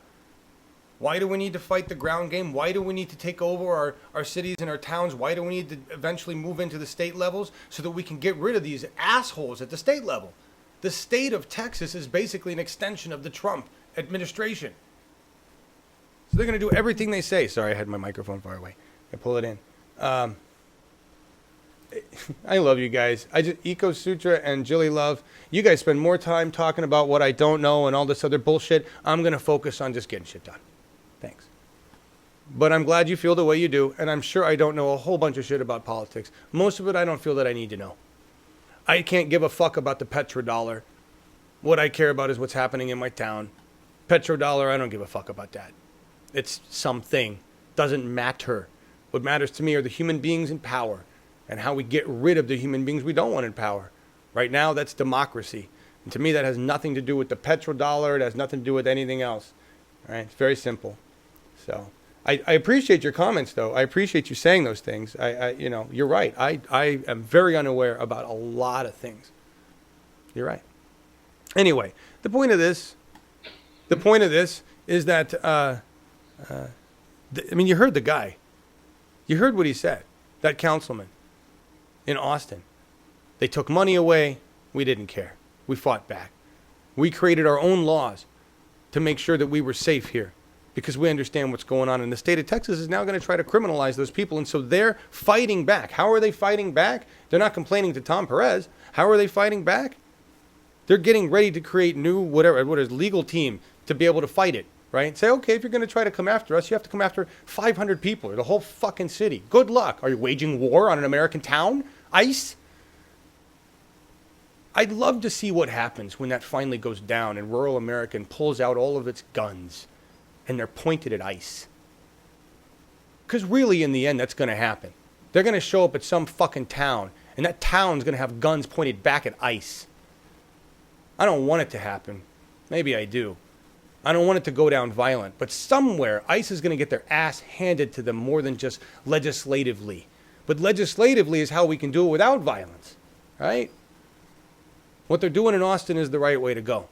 Why do we need to fight the ground game? Why do we need to take over our cities and our towns? Why do we need to eventually move into the state levels so that we can get rid of these assholes at the state level? The state of Texas is basically an extension of the Trump administration. So they're going to do everything they say. Sorry, I had my microphone far away. I pull it in. I love you guys. Eco Sutra and Jilly Love, you guys spend more time talking about what I don't know and all this other bullshit. I'm going to focus on just getting shit done. Thanks. But I'm glad you feel the way you do, and I'm sure I don't know a whole bunch of shit about politics. Most of it I don't feel that I need to know. I can't give a fuck about the petrodollar. What I care about is what's happening in my town. Petrodollar, I don't give a fuck about that. It's something. Doesn't matter. What matters to me are the human beings in power and how we get rid of the human beings we don't want in power. Right now, that's democracy. And to me, that has nothing to do with the petrodollar. It has nothing to do with anything else. All right? It's very simple. So I appreciate your comments, though. I appreciate you saying those things. You're right. I am very unaware about a lot of things. You're right. Anyway, the point of this is that, you heard the guy. You heard what he said, that councilman in Austin. They took money away. We didn't care. We fought back. We created our own laws to make sure that we were safe here because we understand what's going on. And the state of Texas is now going to try to criminalize those people. And so they're fighting back. How are they fighting back? They're not complaining to Tom Perez. How are they fighting back? They're getting ready to create new, legal team to be able to fight it. Right? Say, okay, if you're going to try to come after us, you have to come after 500 people or the whole fucking city. Good luck. Are you waging war on an American town? ICE? I'd love to see what happens when that finally goes down and rural America pulls out all of its guns and they're pointed at ICE. Because really, in the end, that's going to happen. They're going to show up at some fucking town and that town's going to have guns pointed back at ICE. I don't want it to happen. Maybe I do. I don't want it to go down violent, but somewhere ICE is going to get their ass handed to them more than just legislatively. But legislatively is how we can do it without violence, right? What they're doing in Austin is the right way to go.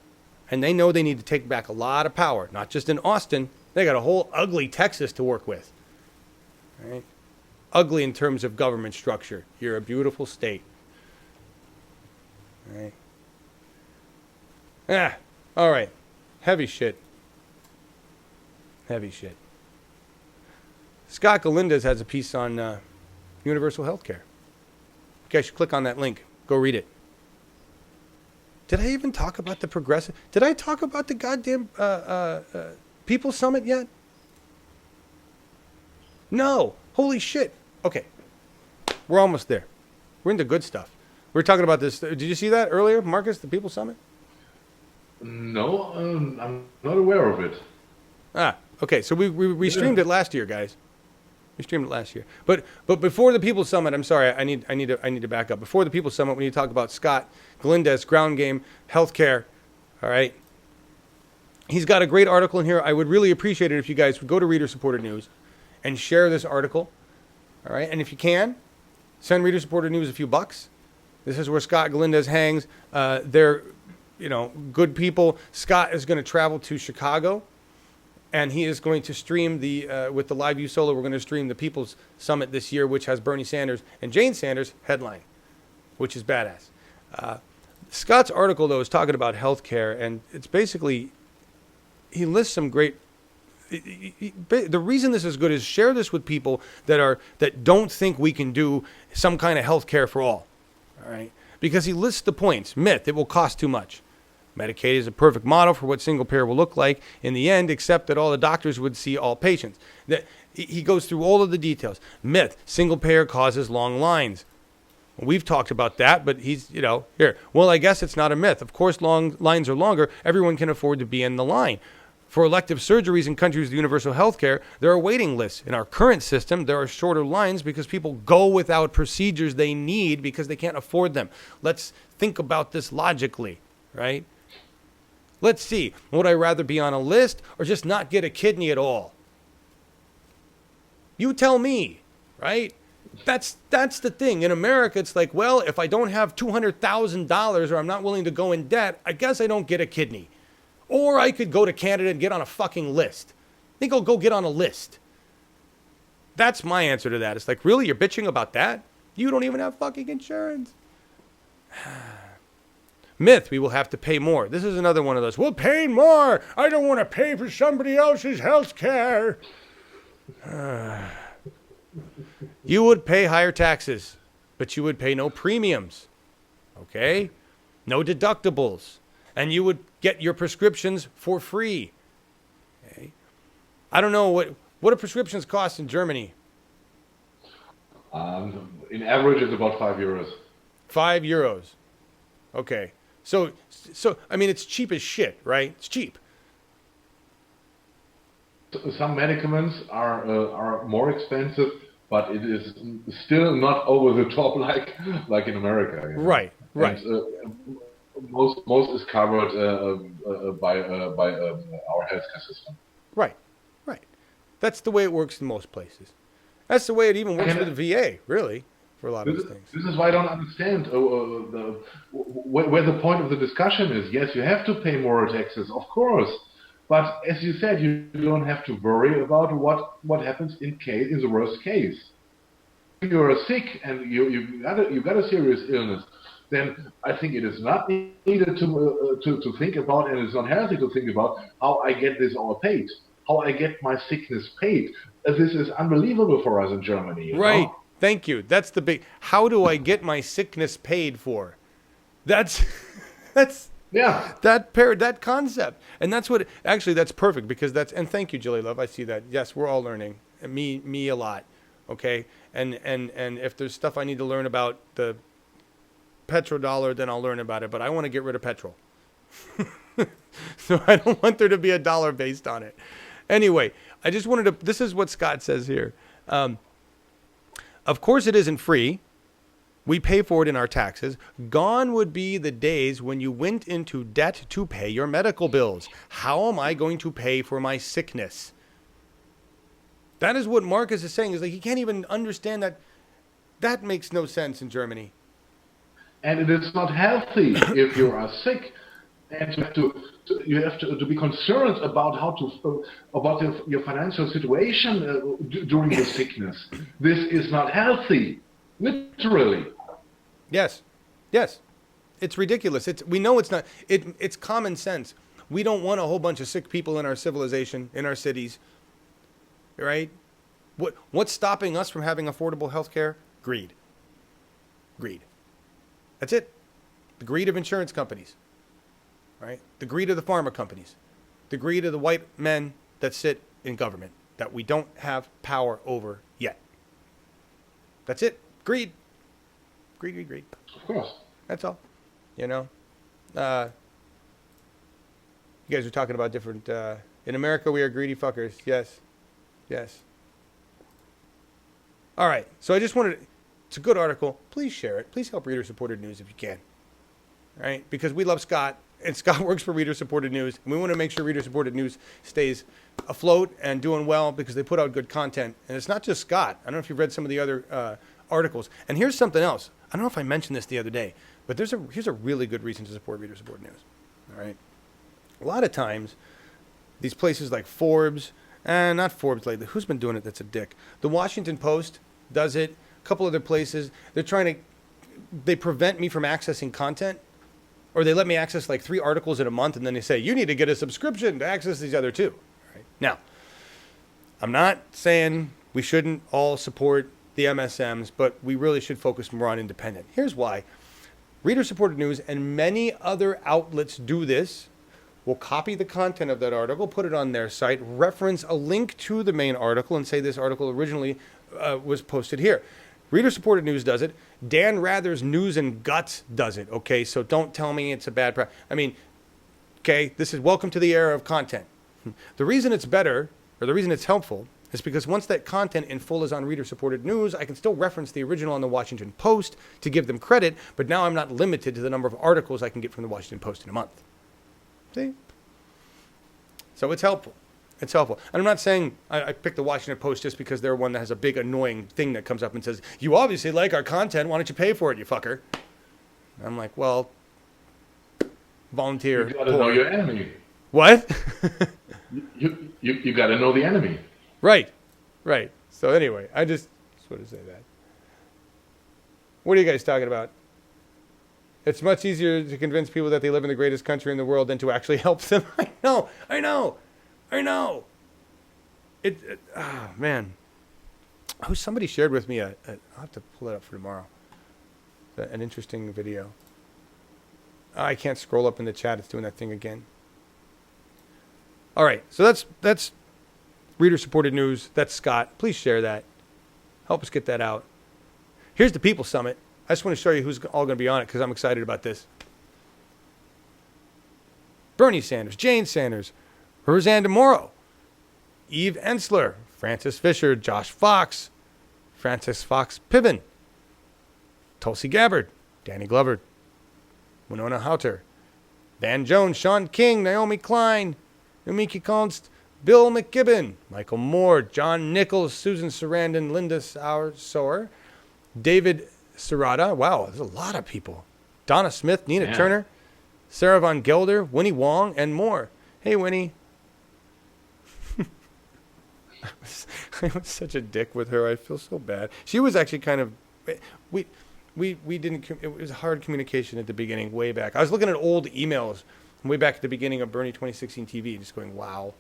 And they know they need to take back a lot of power, not just in Austin. They got a whole ugly Texas to work with, right? Ugly in terms of government structure. You're a beautiful state, right? All right. Heavy shit. Scott Galindez has a piece on universal health care. You guys should click on that link. Go read it. Did I even talk about the progressive? Did I talk about the goddamn People Summit yet? No. Holy shit. Okay. We're almost there. We're into good stuff. We were talking about this. Did you see that earlier, Marcus, the People Summit? No, I'm not aware of it. Okay. So we streamed it last year, guys. We streamed it last year. But before the People Summit, I'm sorry, I need to back up. Before the People Summit, we need to talk about Scott Galindez, ground game, healthcare. All right. He's got a great article in here. I would really appreciate it if you guys would go to Reader Supported News and share this article. All right. And if you can, send Reader Supported News a few bucks. This is where Scott Galindez hangs. They're good people. Scott is going to travel to Chicago, and he is going to stream with the Live View Solar, we're going to stream the People's Summit this year, which has Bernie Sanders and Jane Sanders headline, which is badass. Scott's article, though, is talking about healthcare, and it's basically, he lists some great, the reason this is good is share this with people that don't think we can do some kind of healthcare for all right? Because he lists the points. Myth, it will cost too much. Medicaid is a perfect model for what single payer will look like in the end, except that all the doctors would see all patients. He goes through all of the details. Myth, single payer causes long lines. We've talked about that, but he's, here. Well, I guess it's not a myth. Of course, long lines are longer. Everyone can afford to be in the line. For elective surgeries in countries with universal health care, there are waiting lists. In our current system, there are shorter lines because people go without procedures they need because they can't afford them. Let's think about this logically, right? Let's see. Would I rather be on a list or just not get a kidney at all? You tell me, right? That's the thing. In America, it's like, well, if I don't have $200,000 or I'm not willing to go in debt, I guess I don't get a kidney. Or I could go to Canada and get on a fucking list. I think I'll go get on a list. That's my answer to that. It's like, really? You're bitching about that? You don't even have fucking insurance. Myth, we will have to pay more. This is another one of those. We'll pay more. I don't want to pay for somebody else's health care. You would pay higher taxes, but you would pay no premiums. Okay? No deductibles. And you would get your prescriptions for free. Okay? I don't know what do prescriptions cost in Germany? In average, it's about €5. €5. Okay. So I mean, it's cheap as shit, right? It's cheap. Some medicaments are more expensive, but it is still not over the top like in America. You know? Right. And, most is covered by our healthcare system. Right. That's the way it works in most places. That's the way it even works with the VA, really, for a lot of these things. This is why I don't understand where the point of the discussion is. Yes, you have to pay more taxes, of course. But as you said, you don't have to worry about what happens in the worst case. If you're sick and you got a serious illness, then I think it is not needed to think about, and it's not healthy to think about how I get this all paid, how I get my sickness paid. This is unbelievable for us in Germany. You know? Thank you. That's the big. How do I get my sickness paid for? That's that concept, and that's what actually that's perfect because that's and thank you, Julie Love. I see that. Yes, we're all learning. Me a lot. Okay, and if there's stuff I need to learn about the petrodollar, then I'll learn about it. But I want to get rid of petrol, so I don't want there to be a dollar based on it. Anyway, I just wanted to. This is what Scott says here. Of course, it isn't free. We pay for it in our taxes. Gone would be the days when you went into debt to pay your medical bills. How am I going to pay for my sickness? That is what Markus is saying. Is like he can't even understand that. That makes no sense in Germany. And it is not healthy if you are sick, and you have to be concerned about your financial situation during the sickness. This is not healthy, literally. Yes, it's ridiculous. We know it's not. It's common sense. We don't want a whole bunch of sick people in our civilization, in our cities, right? What's stopping us from having affordable health care? Greed. That's it. The greed of insurance companies, right? The greed of the pharma companies, the greed of the white men that sit in government that we don't have power over yet. That's it. Greed. Of course. That's all. You know? You guys are talking about different... in America, we are greedy fuckers. Yes. All right. So I just wanted... It's a good article. Please share it. Please help reader-supported news if you can. All right? Because we love Scott, and Scott works for reader-supported news, and we want to make sure reader-supported news stays afloat and doing well because they put out good content. And it's not just Scott. I don't know if you've read some of the other articles. And here's something else. I don't know if I mentioned this the other day, but here's a really good reason to support reader-supported news. All right? A lot of times, these places like Forbes, not Forbes lately. Who's been doing it that's a dick? The Washington Post does it. A couple other places. They prevent me from accessing content, or they let me access like 3 articles in a month, and then they say, you need to get a subscription to access these other 2. Right? Now, I'm not saying we shouldn't all support the MSMs, but we really should focus more on independent. Here's why. Reader-supported news and many other outlets do this. Will copy the content of that article, put it on their site, reference a link to the main article, and say this article originally was posted here. Reader-supported news does it. Dan Rather's News and Guts does it. Okay, so don't tell me it's a bad okay, this is welcome to the era of content. The reason it's better, or the reason it's helpful, is because once that content in full is on reader-supported news, I can still reference the original on the Washington Post to give them credit, but now I'm not limited to the number of articles I can get from the Washington Post in a month. See? So it's helpful. It's helpful. And I'm not saying I picked the Washington Post just because they're one that has a big annoying thing that comes up and says, you obviously like our content, why don't you pay for it, you fucker? I'm like, well, volunteer. You gotta know your enemy. What? you gotta know the enemy. Right. So anyway, I just want to say that. What are you guys talking about? It's much easier to convince people that they live in the greatest country in the world than to actually help them. I know. Man. Oh, somebody shared with me I'll have to pull it up for tomorrow. An interesting video. I can't scroll up in the chat. It's doing that thing again. All right. So that's reader-supported news. That's Scott. Please share that. Help us get that out. Here's the People Summit. I just want to show you who's all going to be on it because I'm excited about this. Bernie Sanders, Jane Sanders, Roseanne DeMoro, Eve Ensler, Francis Fisher, Josh Fox, Francis Fox Piven, Tulsi Gabbard, Danny Glover, Winona Houter, Van Jones, Sean King, Naomi Klein, Yumiki Konst, Bill McKibben, Michael Moore, John Nichols, Susan Sarandon, Linda Sower, David Serrata. Wow, there's a lot of people. Donna Smith, Nina Turner, Sarah Von Gelder, Winnie Wong, and more. Hey, Winnie. I was such a dick with her. I feel so bad. She was actually kind of... We didn't... It was hard communication at the beginning, way back. I was looking at old emails way back at the beginning of Bernie 2016 TV, just going, wow.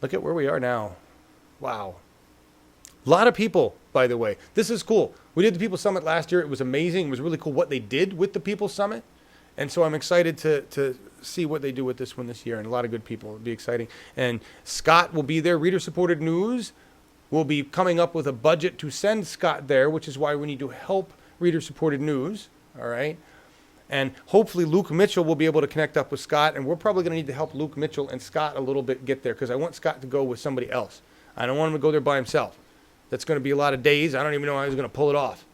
Look at where we are now. Wow. A lot of people, by the way. This is cool. We did the People Summit last year. It was amazing. It was really cool what they did with the People Summit. And so I'm excited to see what they do with this one this year. And a lot of good people. It'll be exciting. And Scott will be there. Reader-supported news. We'll be coming up with a budget to send Scott there, which is why we need to help reader-supported news. All right? And hopefully Luke Mitchell will be able to connect up with Scott. And we're probably going to need to help Luke Mitchell and Scott a little bit get there because I want Scott to go with somebody else. I don't want him to go there by himself. That's going to be a lot of days. I don't even know how he's going to pull it off.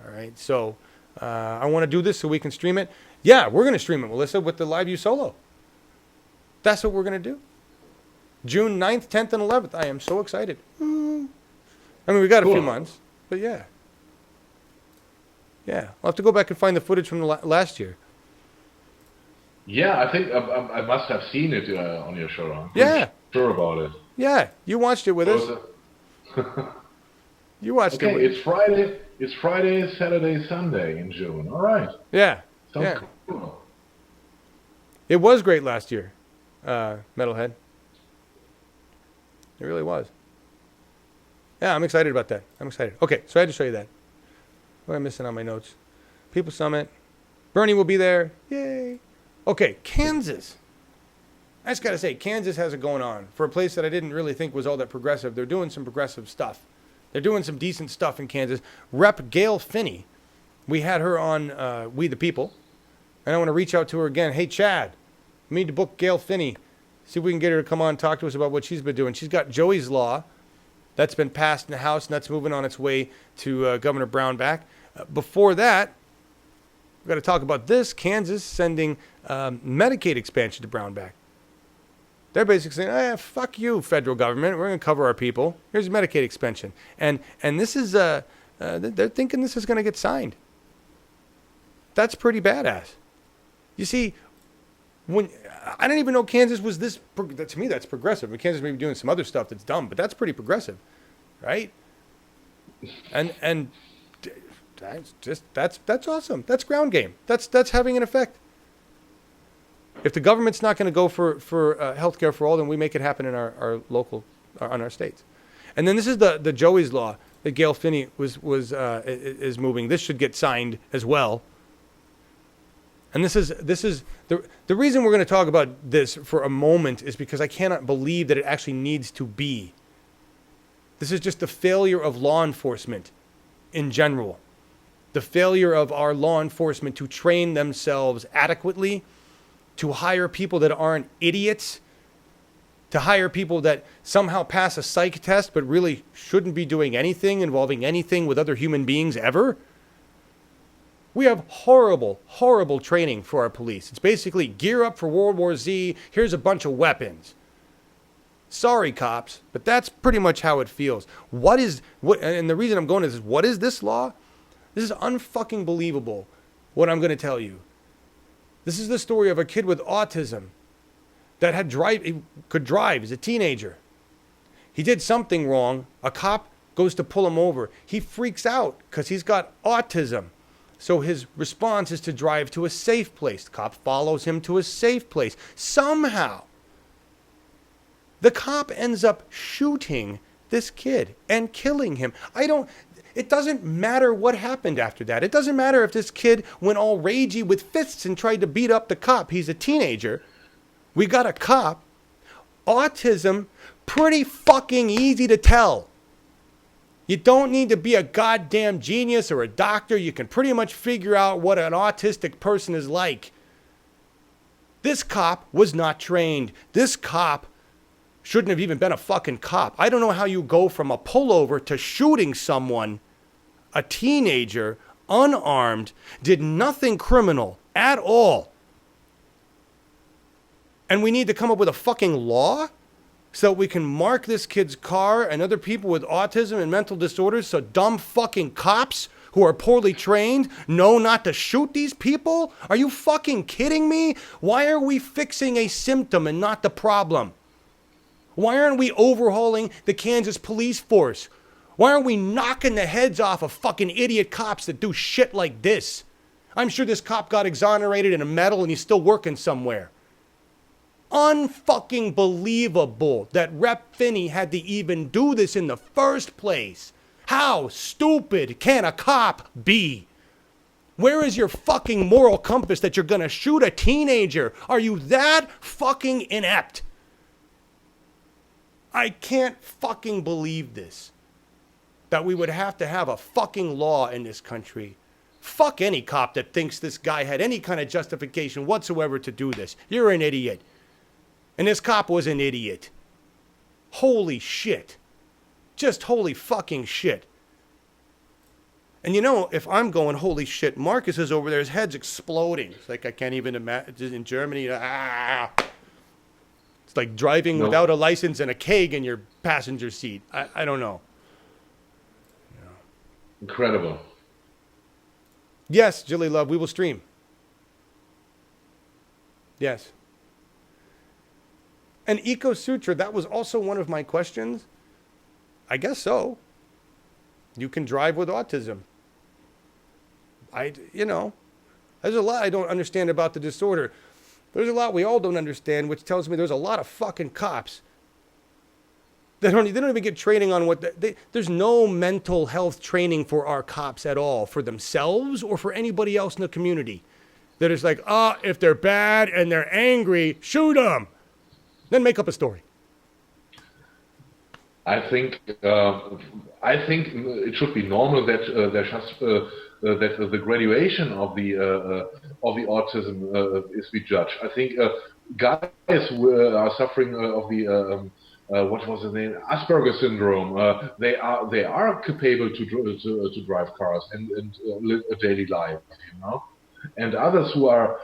All right. So I want to do this so we can stream it. Yeah, we're going to stream it, Melissa, with the Live View Solo. That's what we're going to do. June 9th, 10th, and 11th. I am so excited. I mean, we got a few months, but yeah. Yeah. I'll have to go back and find the footage from the last year. Yeah, I think I must have seen it on your show. I'm sure about it. Yeah, you watched it with us. You watched it. Okay, it's Friday, Saturday, Sunday in June. All right. Yeah. Sounds cool. It was great last year, Metalhead. It really was. Yeah, I'm excited about that. I'm excited. Okay, so I had to show you that. What am I missing on my notes? People Summit. Bernie will be there. Yay. Okay, Kansas. I just got to say, Kansas has it going on. For a place that I didn't really think was all that progressive, they're doing some progressive stuff. They're doing some decent stuff in Kansas. Rep. Gail Finney. We had her on We the People. And I want to reach out to her again. Hey, Chad, we need to book Gail Finney. See if we can get her to come on and talk to us about what she's been doing. She's got Joey's Law. That's been passed in the House, and that's moving on its way to Governor Brownback. Before that, we've got to talk about this. Kansas sending Medicaid expansion to Brownback. They're basically saying, fuck you, federal government. We're going to cover our people. Here's Medicaid expansion. And this is, they're thinking this is going to get signed. That's pretty badass. You see, when I didn't even know Kansas was this, to me, that's progressive. I mean, Kansas may be doing some other stuff that's dumb, but that's pretty progressive, right? And that's awesome. That's ground game. That's having an effect. If the government's not going to go for health care for all, then we make it happen in our local, on our states. And then this is the Joey's Law that Gail Finney is moving. This should get signed as well. And this is the reason we're going to talk about this for a moment is because I cannot believe that it actually needs to be. This is just the failure of law enforcement in general. The failure of our law enforcement to train themselves adequately, to hire people that aren't idiots, to hire people that somehow pass a psych test but really shouldn't be doing anything involving anything with other human beings ever. We have horrible, horrible training for our police. It's basically gear up for World War Z. Here's a bunch of weapons. Sorry, cops, but that's pretty much how it feels. And the reason I'm going is, what is this law? This is unfucking believable, what I'm going to tell you. This is the story of a kid with autism that he could drive as a teenager. He did something wrong. A cop goes to pull him over. He freaks out because he's got autism. So his response is to drive to a safe place. The cop follows him to a safe place. Somehow, the cop ends up shooting this kid and killing him. It doesn't matter what happened after that. It doesn't matter if this kid went all ragey with fists and tried to beat up the cop. He's a teenager. We got a cop. Autism, pretty fucking easy to tell. You don't need to be a goddamn genius or a doctor. You can pretty much figure out what an autistic person is like. This cop was not trained. This cop shouldn't have even been a fucking cop. I don't know how you go from a pullover to shooting someone, a teenager, unarmed, did nothing criminal at all. And we need to come up with a fucking law so we can mark this kid's car and other people with autism and mental disorders so dumb fucking cops who are poorly trained know not to shoot these people? Are you fucking kidding me? Why are we fixing a symptom and not the problem? Why aren't we overhauling the Kansas police force? Why aren't we knocking the heads off of fucking idiot cops that do shit like this? I'm sure this cop got exonerated in a medal and he's still working somewhere. Unfucking believable that Rep. Finney had to even do this in the first place. How stupid can a cop be? Where is your fucking moral compass that you're gonna shoot a teenager? Are you that fucking inept? I can't fucking believe this. That we would have to have a fucking law in this country. Fuck any cop that thinks this guy had any kind of justification whatsoever to do this. You're an idiot. And this cop was an idiot. Holy shit. Just holy fucking shit. And you know, if I'm going, holy shit, Markus is over there, his head's exploding. It's like I can't even imagine in Germany. It's like driving without a license and a keg in your passenger seat. I don't know. Incredible. Yes, Jilly Love, we will stream. Yes. And Eco Sutra, that was also one of my questions. I guess so. You can drive with autism. There's a lot I don't understand about the disorder. There's a lot we all don't understand, which tells me there's a lot of fucking cops. They don't even get training on there's no mental health training for our cops at all, for themselves or for anybody else in the community. That is like, if they're bad and they're angry, shoot them. Then make up a story. I think it should be normal that that the graduation of the autism is be judged. I think guys who are suffering of the what was the name, Asperger syndrome, they are capable to drive cars and live a daily life, And others who are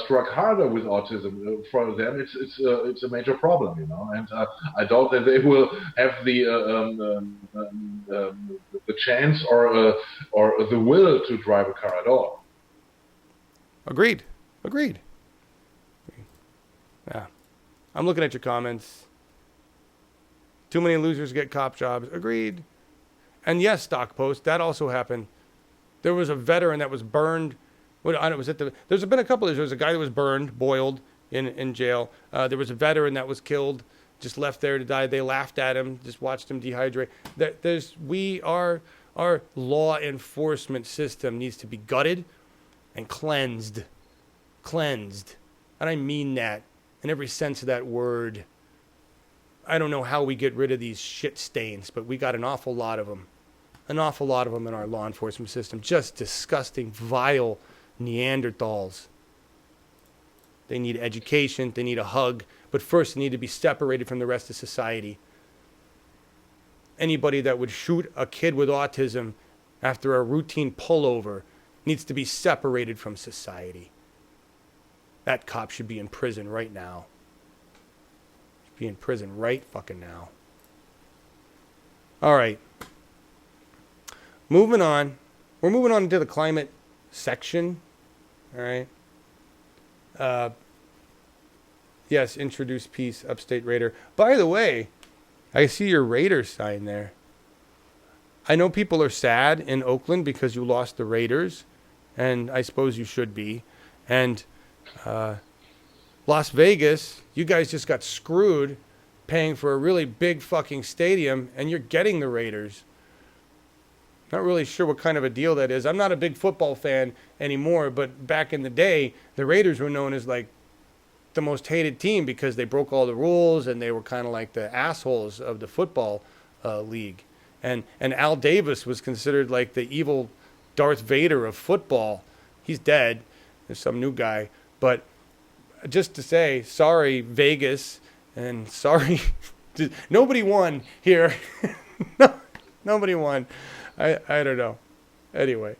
struck harder with autism, for them it's a major problem, And I doubt that they will have the chance or the will to drive a car at all. Agreed. Yeah, I'm looking at your comments. Too many losers get cop jobs. Agreed. And yes, Stock Post, that also happened. There was a veteran that was burned. There's been a couple. There was a guy that was burned, boiled in jail. There was a veteran that was killed, just left there to die. They laughed at him, just watched him dehydrate. Our law enforcement system needs to be gutted and cleansed. And I mean that in every sense of that word. I don't know how we get rid of these shit stains, but we got an awful lot of them. An awful lot of them in our law enforcement system. Just disgusting, vile Neanderthals. They need education, they need a hug, but first they need to be separated from the rest of society. Anybody that would shoot a kid with autism after a routine pullover needs to be separated from society. That cop should be in prison right now. Should be in prison right fucking now. All right. Moving on. We're moving on to the climate section. All right. Yes, introduce peace, Upstate Raider. By the way, I see your Raiders sign there. I know people are sad in Oakland because you lost the Raiders, and I suppose you should be. And Las Vegas, you guys just got screwed paying for a really big fucking stadium, and you're getting the Raiders. Not really sure what kind of a deal that is. I'm not a big football fan anymore, but back in the day, the Raiders were known as like the most hated team because they broke all the rules and they were kind of like the assholes of the football league. And Al Davis was considered like the evil Darth Vader of football. He's dead. There's some new guy. But just to say, sorry, Vegas, and sorry, nobody won here. No, nobody won. I don't know. Anyway.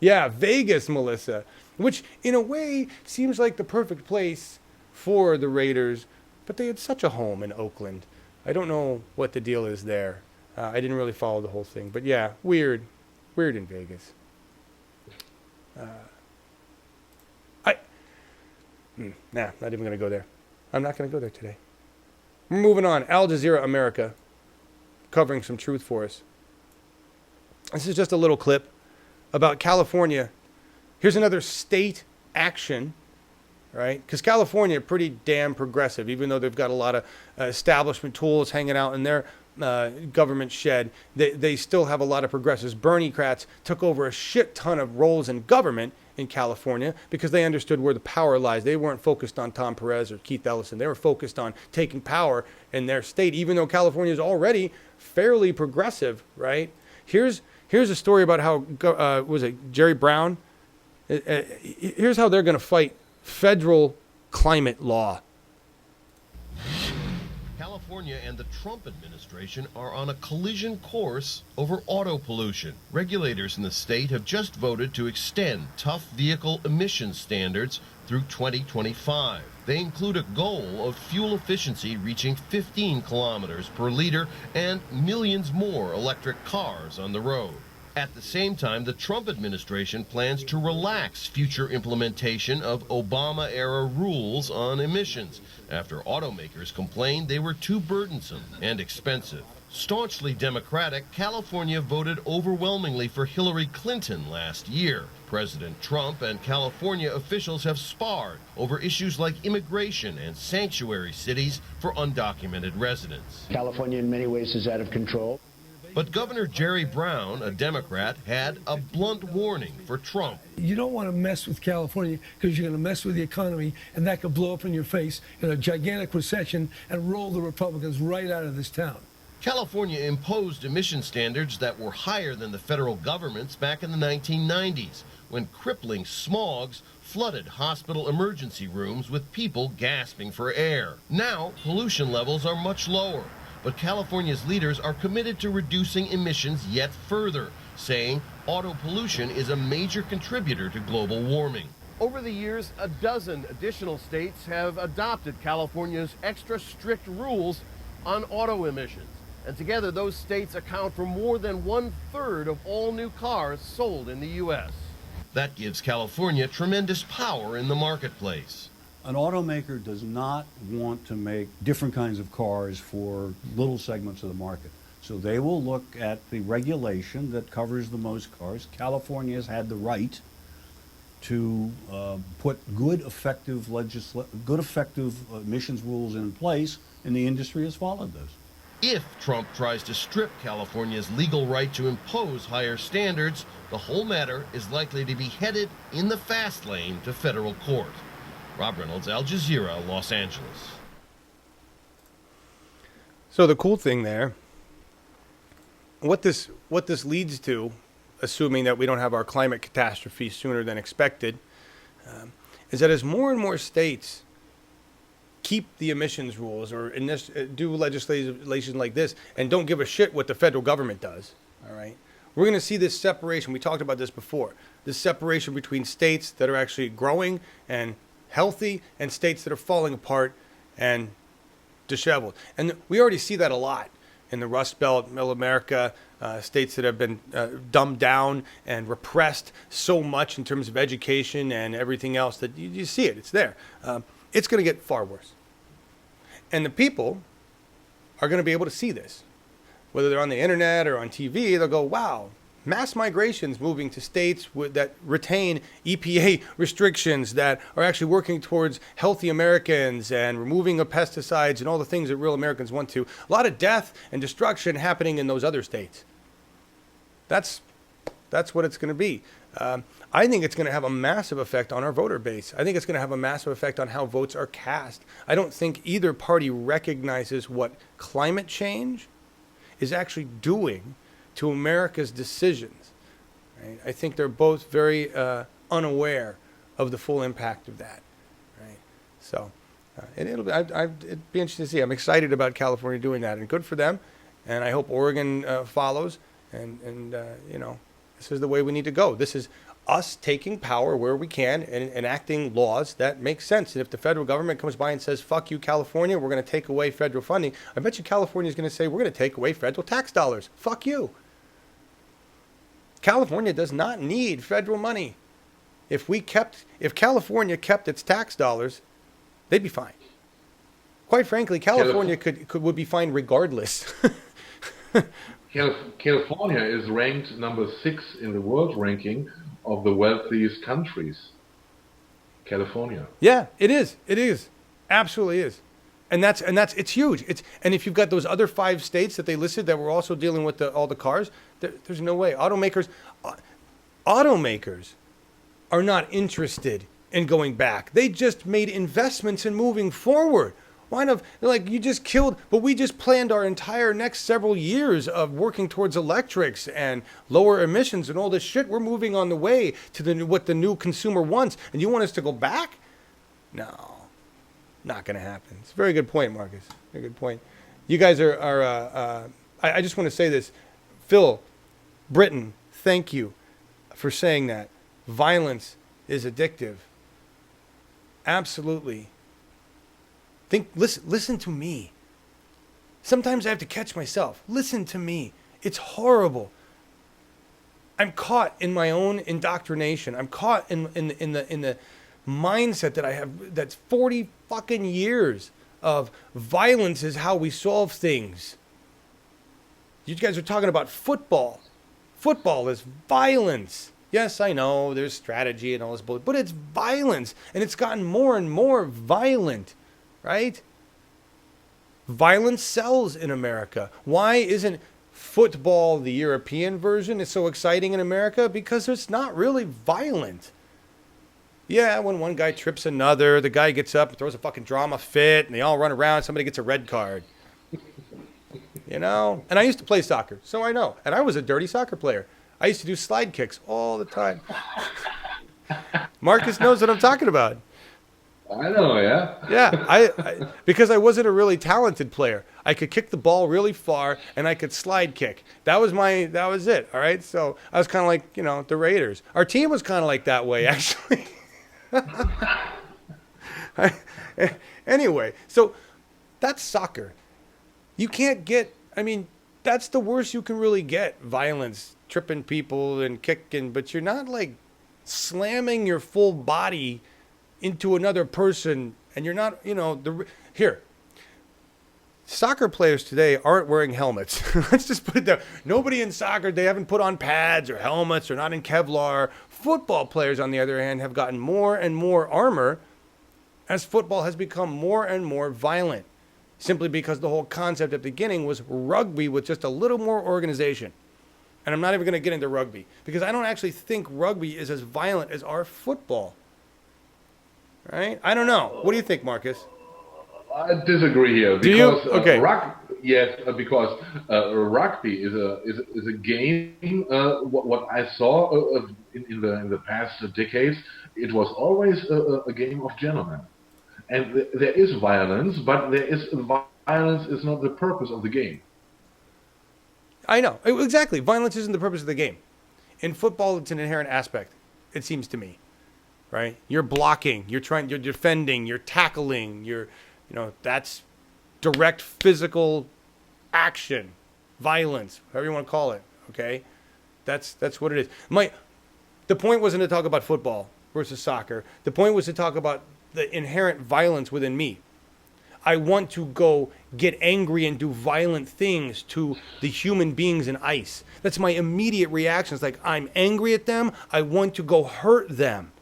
Yeah, Vegas, Melissa, which in a way seems like the perfect place for the Raiders, but they had such a home in Oakland. I don't know what the deal is there. I didn't really follow the whole thing, but yeah, weird in Vegas. Not even going to go there. I'm not going to go there today. We're moving on. Al Jazeera America, covering some truth for us. This is just a little clip about California. Here's another state action, right? Because California is pretty damn progressive, even though they've got a lot of establishment tools hanging out in their government shed. They still have a lot of progressives. Bernie-crats took over a shit ton of roles in government in California because they understood where the power lies. They weren't focused on Tom Perez or Keith Ellison. They were focused on taking power in their state, even though California is already fairly progressive, right? Here's a story about how, was it Jerry Brown? Here's how they're going to fight federal climate law. California and the Trump administration are on a collision course over auto pollution. Regulators in the state have just voted to extend tough vehicle emission standards through 2025. They include a goal of fuel efficiency reaching 15 kilometers per liter and millions more electric cars on the road. At the same time, the Trump administration plans to relax future implementation of Obama-era rules on emissions after automakers complained they were too burdensome and expensive. Staunchly Democratic, California voted overwhelmingly for Hillary Clinton last year. President Trump and California officials have sparred over issues like immigration and sanctuary cities for undocumented residents. California in many ways is out of control. But Governor Jerry Brown, a Democrat, had a blunt warning for Trump. You don't want to mess with California because you're going to mess with the economy, and that could blow up in your face in a gigantic recession and roll the Republicans right out of this town. California imposed emission standards that were higher than the federal government's back in the 1990s, when crippling smogs flooded hospital emergency rooms with people gasping for air. Now, pollution levels are much lower. But California's leaders are committed to reducing emissions yet further, saying auto pollution is a major contributor to global warming. Over the years, a dozen additional states have adopted California's extra strict rules on auto emissions. And together, those states account for more than 1/3 of all new cars sold in the U.S. That gives California tremendous power in the marketplace. An automaker does not want to make different kinds of cars for little segments of the market. So they will look at the regulation that covers the most cars. California has had the right to put good, effective emissions rules in place, and the industry has followed those. If Trump tries to strip California's legal right to impose higher standards, the whole matter is likely to be headed in the fast lane to federal court. Rob Reynolds, Al Jazeera, Los Angeles. So the cool thing there, what this leads to, assuming that we don't have our climate catastrophe sooner than expected, is that as more and more states keep the emissions rules or do legislation like this and don't give a shit what the federal government does, all right, we're going to see this separation. We talked about this before. This separation between states that are actually growing and healthy and states that are falling apart and disheveled. And we already see that a lot in the Rust Belt, Middle America, states that have been dumbed down and repressed so much in terms of education and everything else that you see it. It's there. It's going to get far worse. And the people are going to be able to see this. Whether they're on the internet or on TV, they'll go, wow, mass migrations moving to states that retain EPA restrictions, that are actually working towards healthy Americans and removing of pesticides and all the things that real Americans want to. A lot of death and destruction happening in those other states. That's what it's going to be. I think it's going to have a massive effect on our voter base. I think it's going to have a massive effect on how votes are cast. I don't think either party recognizes what climate change is actually doing to America's decisions. Right? I think they're both very unaware of the full impact of that. Right? So it'd be interesting to see. I'm excited about California doing that, and good for them. And I hope Oregon follows. And this is the way we need to go. This is us taking power where we can and enacting laws that make sense. And if the federal government comes by and says, fuck you, California, we're going to take away federal funding, I bet you California is going to say, we're going to take away federal tax dollars. Fuck you. California does not need federal money. If California kept its tax dollars, they'd be fine. Quite frankly, California would be fine regardless. California is ranked number 6 in the world ranking of the wealthiest countries. California. Yeah, it is. It is. Absolutely is. And it's huge. And if you've got those other 5 states that they listed that were also dealing with all the cars, there's no way. Automakers are not interested in going back. They just made investments in moving forward. Why not? Like, you just killed, but we just planned our entire next several years of working towards electrics and lower emissions and all this shit. We're moving on the way to what the new consumer wants. And you want us to go back? No, not going to happen. It's a very good point, Marcus. Very good point. You guys I just want to say this. Phil, Britain, thank you for saying that. Violence is addictive. Absolutely. Listen to me. Sometimes I have to catch myself. Listen to me. It's horrible. I'm caught in my own indoctrination. I'm caught in the mindset that I have. That's 40 fucking years of violence is how we solve things. You guys are talking about football. Football is violence. Yes, I know there's strategy and all this bullshit, but it's violence, and it's gotten more and more violent. Right? Violence sells in America. Why isn't football, the European version, is so exciting in America? Because it's not really violent. Yeah, when one guy trips another, the guy gets up and throws a fucking drama fit, and they all run around, somebody gets a red card. And I used to play soccer, so I know. And I was a dirty soccer player. I used to do slide kicks all the time. Marcus knows what I'm talking about. I know, yeah. Yeah, I because I wasn't a really talented player. I could kick the ball really far, and I could slide kick. That was it, all right? So I was kind of like, the Raiders. Our team was kind of like that way, actually. Anyway, so that's soccer. You can't that's the worst you can really get, violence, tripping people and kicking, but you're not, like, slamming your full body into another person, and you're not, here. Soccer players today aren't wearing helmets. Let's just put it there. Nobody in soccer, they haven't put on pads or helmets or not in Kevlar. Football players, on the other hand, have gotten more and more armor as football has become more and more violent, simply because the whole concept at the beginning was rugby with just a little more organization. And I'm not even going to get into rugby, because I don't actually think rugby is as violent as our football. Right? I don't know. What do you think, Marcus? I disagree here. Do you? Okay. Yes, because rugby is a game. What I saw in the past decades, it was always a game of gentlemen, and there is violence, but violence is not the purpose of the game. I know exactly. Violence isn't the purpose of the game. In football, it's an inherent aspect. It seems to me. Right? You're blocking, you're defending, you're tackling, that's direct physical action, violence, however you want to call it. Okay? That's what it is. The point wasn't to talk about football versus soccer. The point was to talk about the inherent violence within me. I want to go get angry and do violent things to the human beings in ICE. That's my immediate reaction. It's like, I'm angry at them. I want to go hurt them,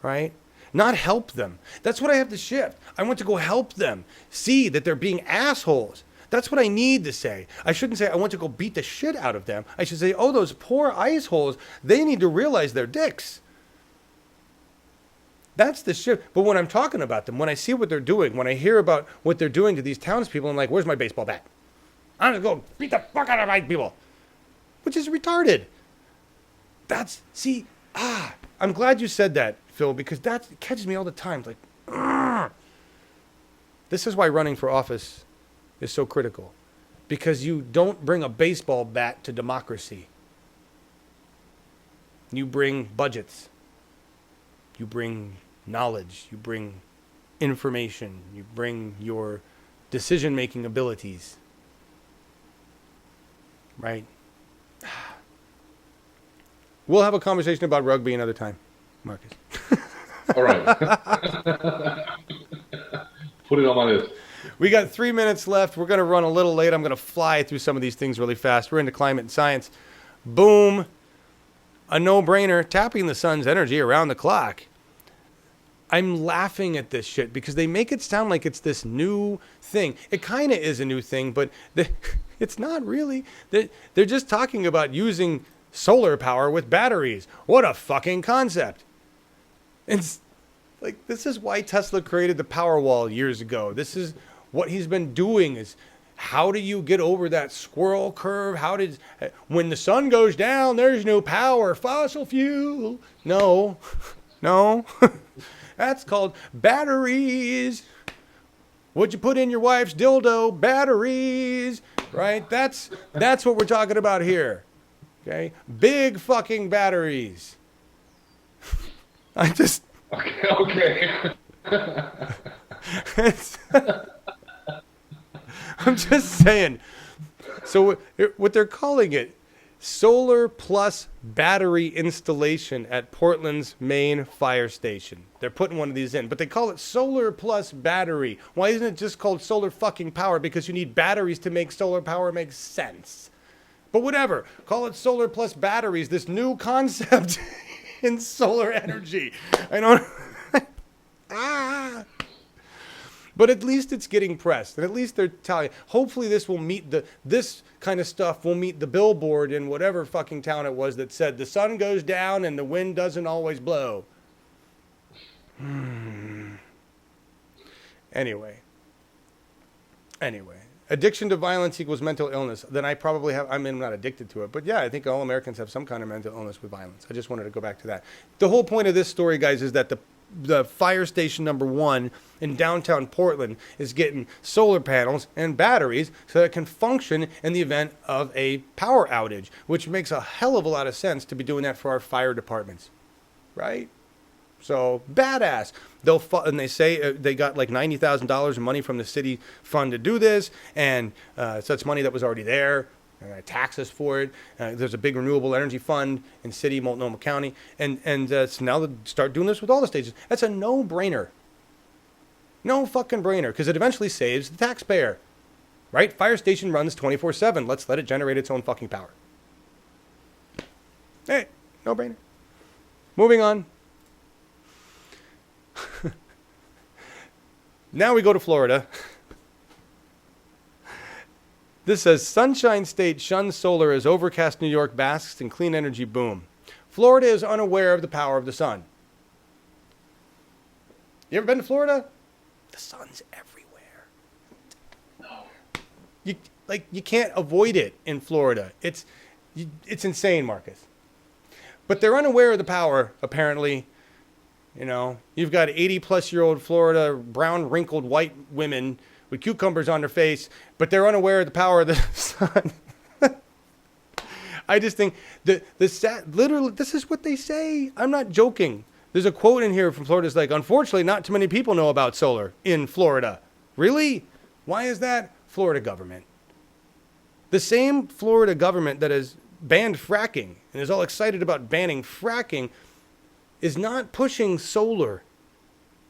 right? Not help them. That's what I have to shift. I want to go help them. See that they're being assholes. That's what I need to say. I shouldn't say I want to go beat the shit out of them. I should say, oh, those poor ICE holes, they need to realize they're dicks. That's the shit. But when I'm talking about them, when I see what they're doing, when I hear about what they're doing to these townspeople, I'm like, where's my baseball bat? I'm going to go beat the fuck out of my people. Which is retarded. I'm glad you said that, Phil, because that catches me all the time. Like, Argh. This is why running for office is so critical. Because you don't bring a baseball bat to democracy. You bring budgets. You bring knowledge, you bring information, you bring your decision-making abilities, right? We'll have a conversation about rugby another time, Marcus. All right. Put it on my list. We got 3 minutes left. We're going to run a little late. I'm going to fly through some of these things really fast. We're into climate and science. Boom. A no-brainer, tapping the sun's energy around the clock. I'm laughing at this shit because they make it sound like it's this new thing. It kind of is a new thing, but it's not really. They're just talking about using solar power with batteries. What a fucking concept. It's like, this is why Tesla created the Powerwall years ago. This is what he's been doing, is how do you get over that squirrel curve? When the sun goes down, there's no power, fossil fuel. No. That's called batteries. What'd you put in your wife's dildo? Batteries, right? That's what we're talking about here. Okay? Big fucking batteries. I just... Okay. I'm just saying. So what they're calling it, solar plus battery installation at Portland's main fire station. They're putting one of these in, but they call it solar plus battery. Why isn't it just called solar fucking power? Because you need batteries to make solar power make sense. But whatever, call it solar plus batteries, this new concept in solar energy. I don't... But at least it's getting pressed, and at least they're telling. Hopefully, this will meet this kind of stuff will meet the billboard in whatever fucking town it was that said the sun goes down and the wind doesn't always blow. Anyway, addiction to violence equals mental illness. Then I probably have. I mean, I'm not addicted to it, but yeah, I think all Americans have some kind of mental illness with violence. I just wanted to go back to that. The whole point of this story, guys, is that the fire station number 1 in downtown Portland is getting solar panels and batteries so that it can function in the event of a power outage, which makes a hell of a lot of sense to be doing that for our fire departments, right? So badass. And they say they got like $90,000 in money from the city fund to do this, and so that's money that was already there. Taxes for it. There's a big renewable energy fund in city, Multnomah County. And so now they start doing this with all the stations. That's a no-brainer. No fucking brainer, because it eventually saves the taxpayer. Right? Fire station runs 24/7. Let's let it generate its own fucking power. Hey, no-brainer. Moving on. Now we go to Florida. This says, Sunshine State shuns solar as overcast New York basks in clean energy boom. Florida is unaware of the power of the sun. You ever been to Florida? The sun's everywhere. No. You can't avoid it in Florida. It's insane, Marcus. But they're unaware of the power, apparently. You know, you've got 80-plus-year-old Florida, brown, wrinkled, white women with cucumbers on their face, but they're unaware of the power of the sun. I just think literally, this is what they say. I'm not joking. There's a quote in here from Florida. It's like, unfortunately, not too many people know about solar in Florida. Really? Why is that? Florida government. The same Florida government that has banned fracking and is all excited about banning fracking is not pushing solar.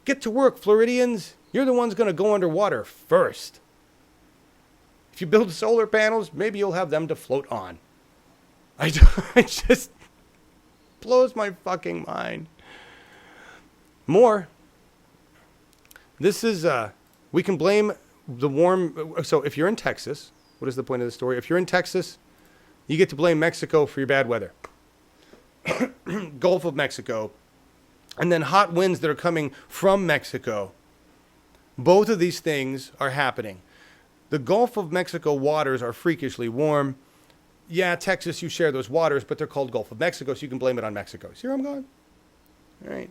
Get to work, Floridians. You're the ones going to go underwater first. If you build solar panels, maybe you'll have them to float on. It just blows my fucking mind. More. This is, we can blame the warm. So if you're in Texas, what is the point of the story? If you're in Texas, you get to blame Mexico for your bad weather. Gulf of Mexico. And then hot winds that are coming from Mexico. Both of these things are happening. The Gulf of Mexico waters are freakishly warm. Yeah, Texas, you share those waters, but they're called Gulf of Mexico, so you can blame it on Mexico. See where I'm going? All right.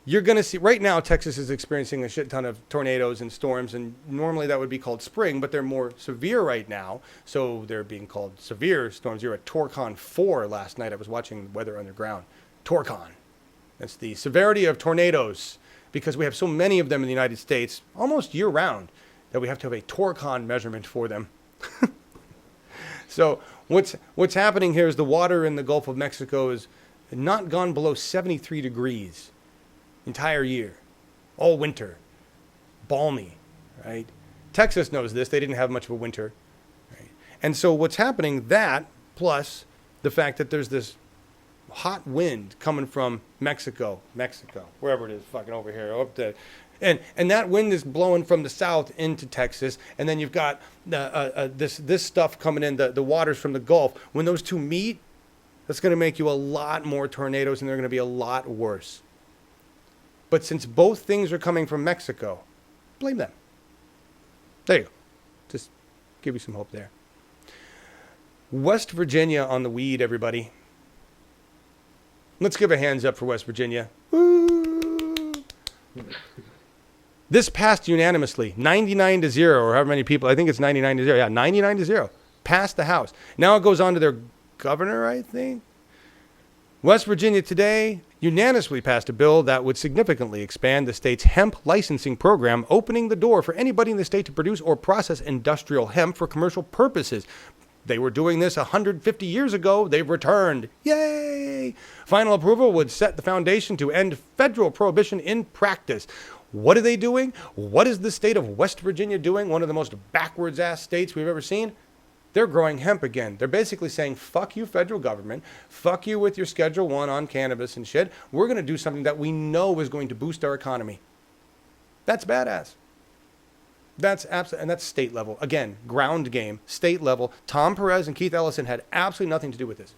You're going to see, right now, Texas is experiencing a shit ton of tornadoes and storms, and normally that would be called spring, but they're more severe right now, so they're being called severe storms. You're at Torcon 4 last night. I was watching Weather Underground. Torcon. That's the severity of tornadoes, because we have so many of them in the United States, almost year-round, that we have to have a Torcon measurement for them. So what's happening here is the water in the Gulf of Mexico has not gone below 73 degrees entire year, all winter, balmy, right? Texas knows this. They didn't have much of a winter. Right? And so what's happening, that plus the fact that there's this hot wind coming from Mexico, wherever it is, fucking over here, up there. And that wind is blowing from the south into Texas, and then you've got this stuff coming in, the waters from the Gulf. When those two meet, that's going to make you a lot more tornadoes, and they're going to be a lot worse. But since both things are coming from Mexico, blame them. There you go. Just give you some hope there. West Virginia on the weed, everybody. Let's give a hands up for West Virginia. Woo! This passed unanimously, 99-0, or however many people. I think it's 99-0. Yeah, 99-0. Passed the House. Now it goes on to their governor, I think. West Virginia today unanimously passed a bill that would significantly expand the state's hemp licensing program, opening the door for anybody in the state to produce or process industrial hemp for commercial purposes. They were doing this 150 years ago. They've returned. Yay! Final approval would set the foundation to end federal prohibition in practice. What are they doing? What is the state of West Virginia doing? One of the most backwards-ass states we've ever seen. They're growing hemp again. They're basically saying, fuck you, federal government. Fuck you with your Schedule 1 on cannabis and shit. We're going to do something that we know is going to boost our economy. That's badass. That's absolutely, and that's state level. Again, ground game, state level. Tom Perez and Keith Ellison had absolutely nothing to do with this.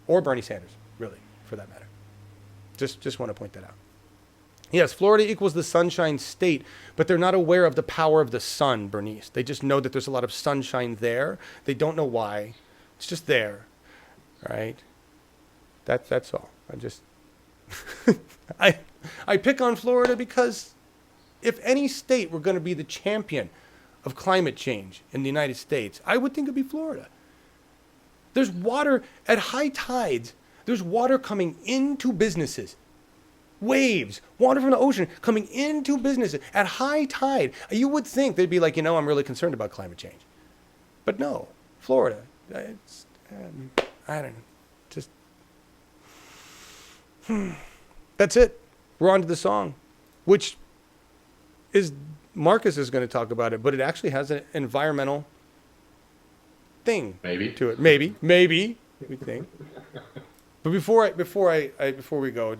Or Bernie Sanders, really, for that matter. Just want to point that out. Yes, Florida equals the sunshine state, but they're not aware of the power of the sun, Bernice. They just know that there's a lot of sunshine there. They don't know why. It's just there, right? That's all. I pick on Florida because if any state were going to be the champion of climate change in the United States, I would think it'd be Florida. There's water at high tides. There's water coming into businesses. Waves, water from the ocean coming into businesses at high tide. You would think they'd be like, I'm really concerned about climate change. But no, Florida, I don't know. Just, that's it. We're on to the song, which is, Markus is going to talk about it, but it actually has an environmental thing to it. Maybe, we think. But before we go,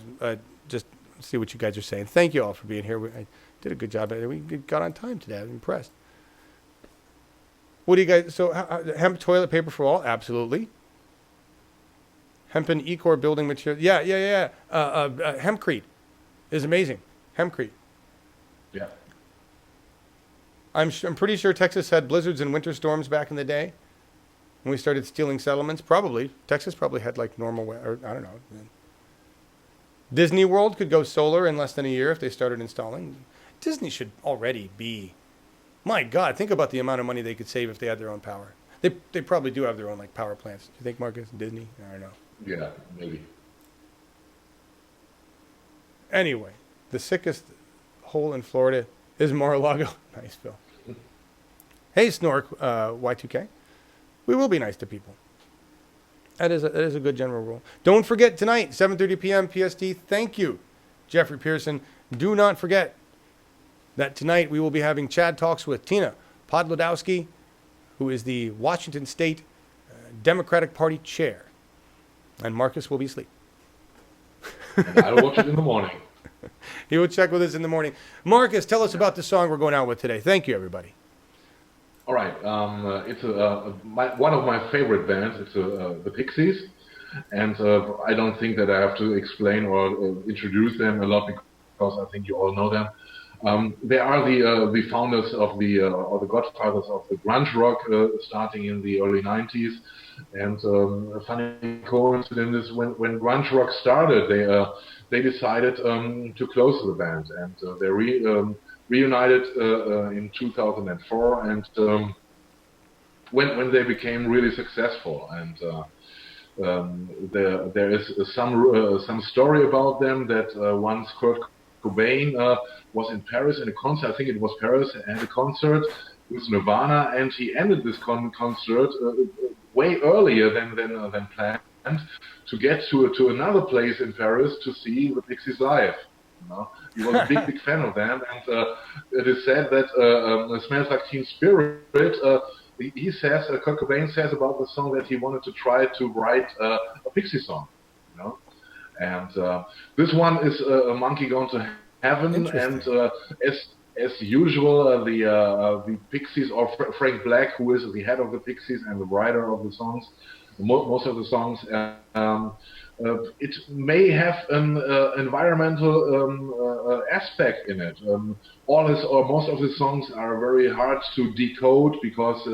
just see what you guys are saying. Thank you all for being here. I did a good job. We got on time today. I'm impressed. What do you guys? So hemp toilet paper for all? Absolutely. Hemp and Ecor building material. Yeah. Hempcrete is amazing. Hempcrete. Yeah. I'm pretty sure Texas had blizzards and winter storms back in the day when we started stealing settlements. Probably. Texas probably had like normal weather. I don't know. Disney World could go solar in less than a year if they started installing. Disney should already be. My God, think about the amount of money they could save if they had their own power. They probably do have their own like power plants. Do you think, Markus? Disney? I don't know. Yeah, maybe. Anyway, the sickest hole in Florida is Mar-a-Lago. Nice, Phil. Hey, Snork, Y2K. We will be nice to people. That is a good general rule. Don't forget tonight, 7:30 p.m. PST. Thank you Jeffrey Pearson. Do not forget that tonight we will be having Chad Talks with Tina Podlodowski, who is the Washington State Democratic Party chair. And Markus will be asleep. And I'll watch it in the morning. He will check with us in the morning. Markus, tell us about the song we're going out with today. Thank you, everybody. All right. It's one of my favorite bands. It's the Pixies. And I don't think that I have to explain or introduce them a lot because I think you all know them. They are the founders of or the godfathers of the grunge rock starting in the early 90s. And a funny coincidence is when grunge rock started, they decided to close the band, and they reunited in 2004. And when they became really successful, and there is some story about them that once Kurt Cobain was in Paris in a concert. I think it was Paris, and had a concert with Nirvana, and he ended this concert way earlier than planned to get to another place in Paris to see the Pixies live. You know? He was a big fan of them, and it is said that Smells Like Teen Spirit. He says, Kurt Cobain says about the song that he wanted to try to write a Pixie song. You know? And this one is a Monkey Gone to Heaven, and as usual, the Pixies, or Frank Black, who is the head of the Pixies and the writer of the songs, most of the songs, it may have an environmental aspect in it. Most of his songs are very hard to decode because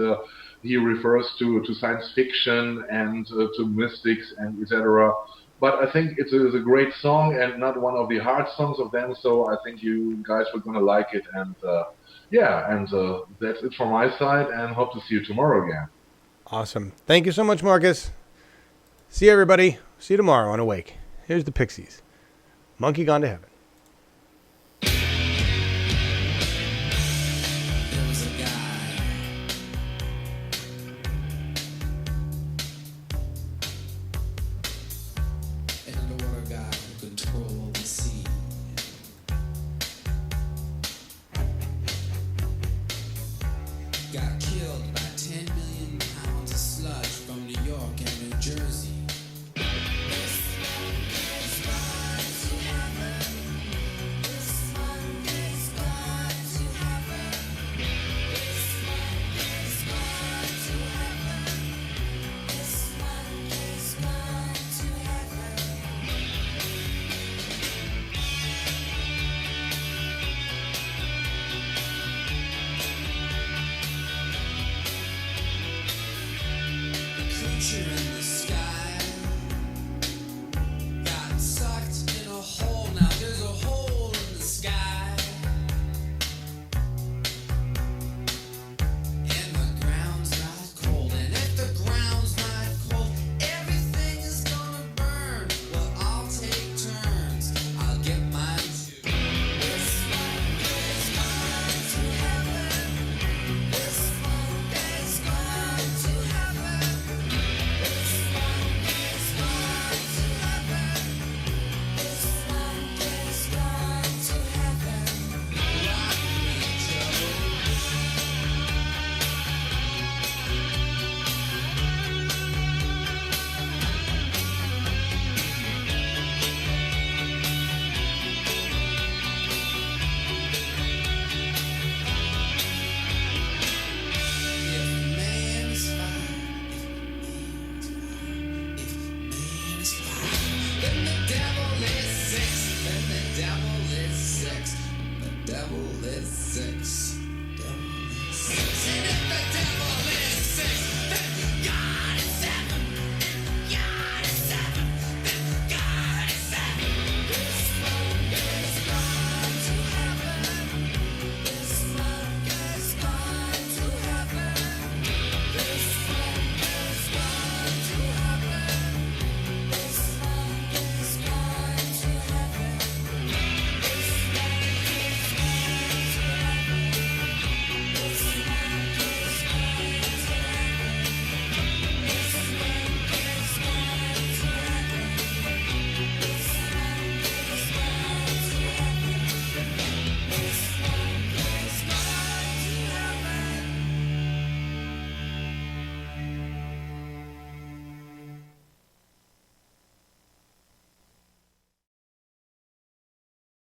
he refers to science fiction and to mystics and etc. But I think it is a great song and not one of the hard songs of them, so I think you guys were going to like it. And that's it from my side, and hope to see you tomorrow again. Awesome. Thank you so much, Markus. See you, everybody. See you tomorrow on Awake. Here's the Pixies. Monkey Gone to Heaven.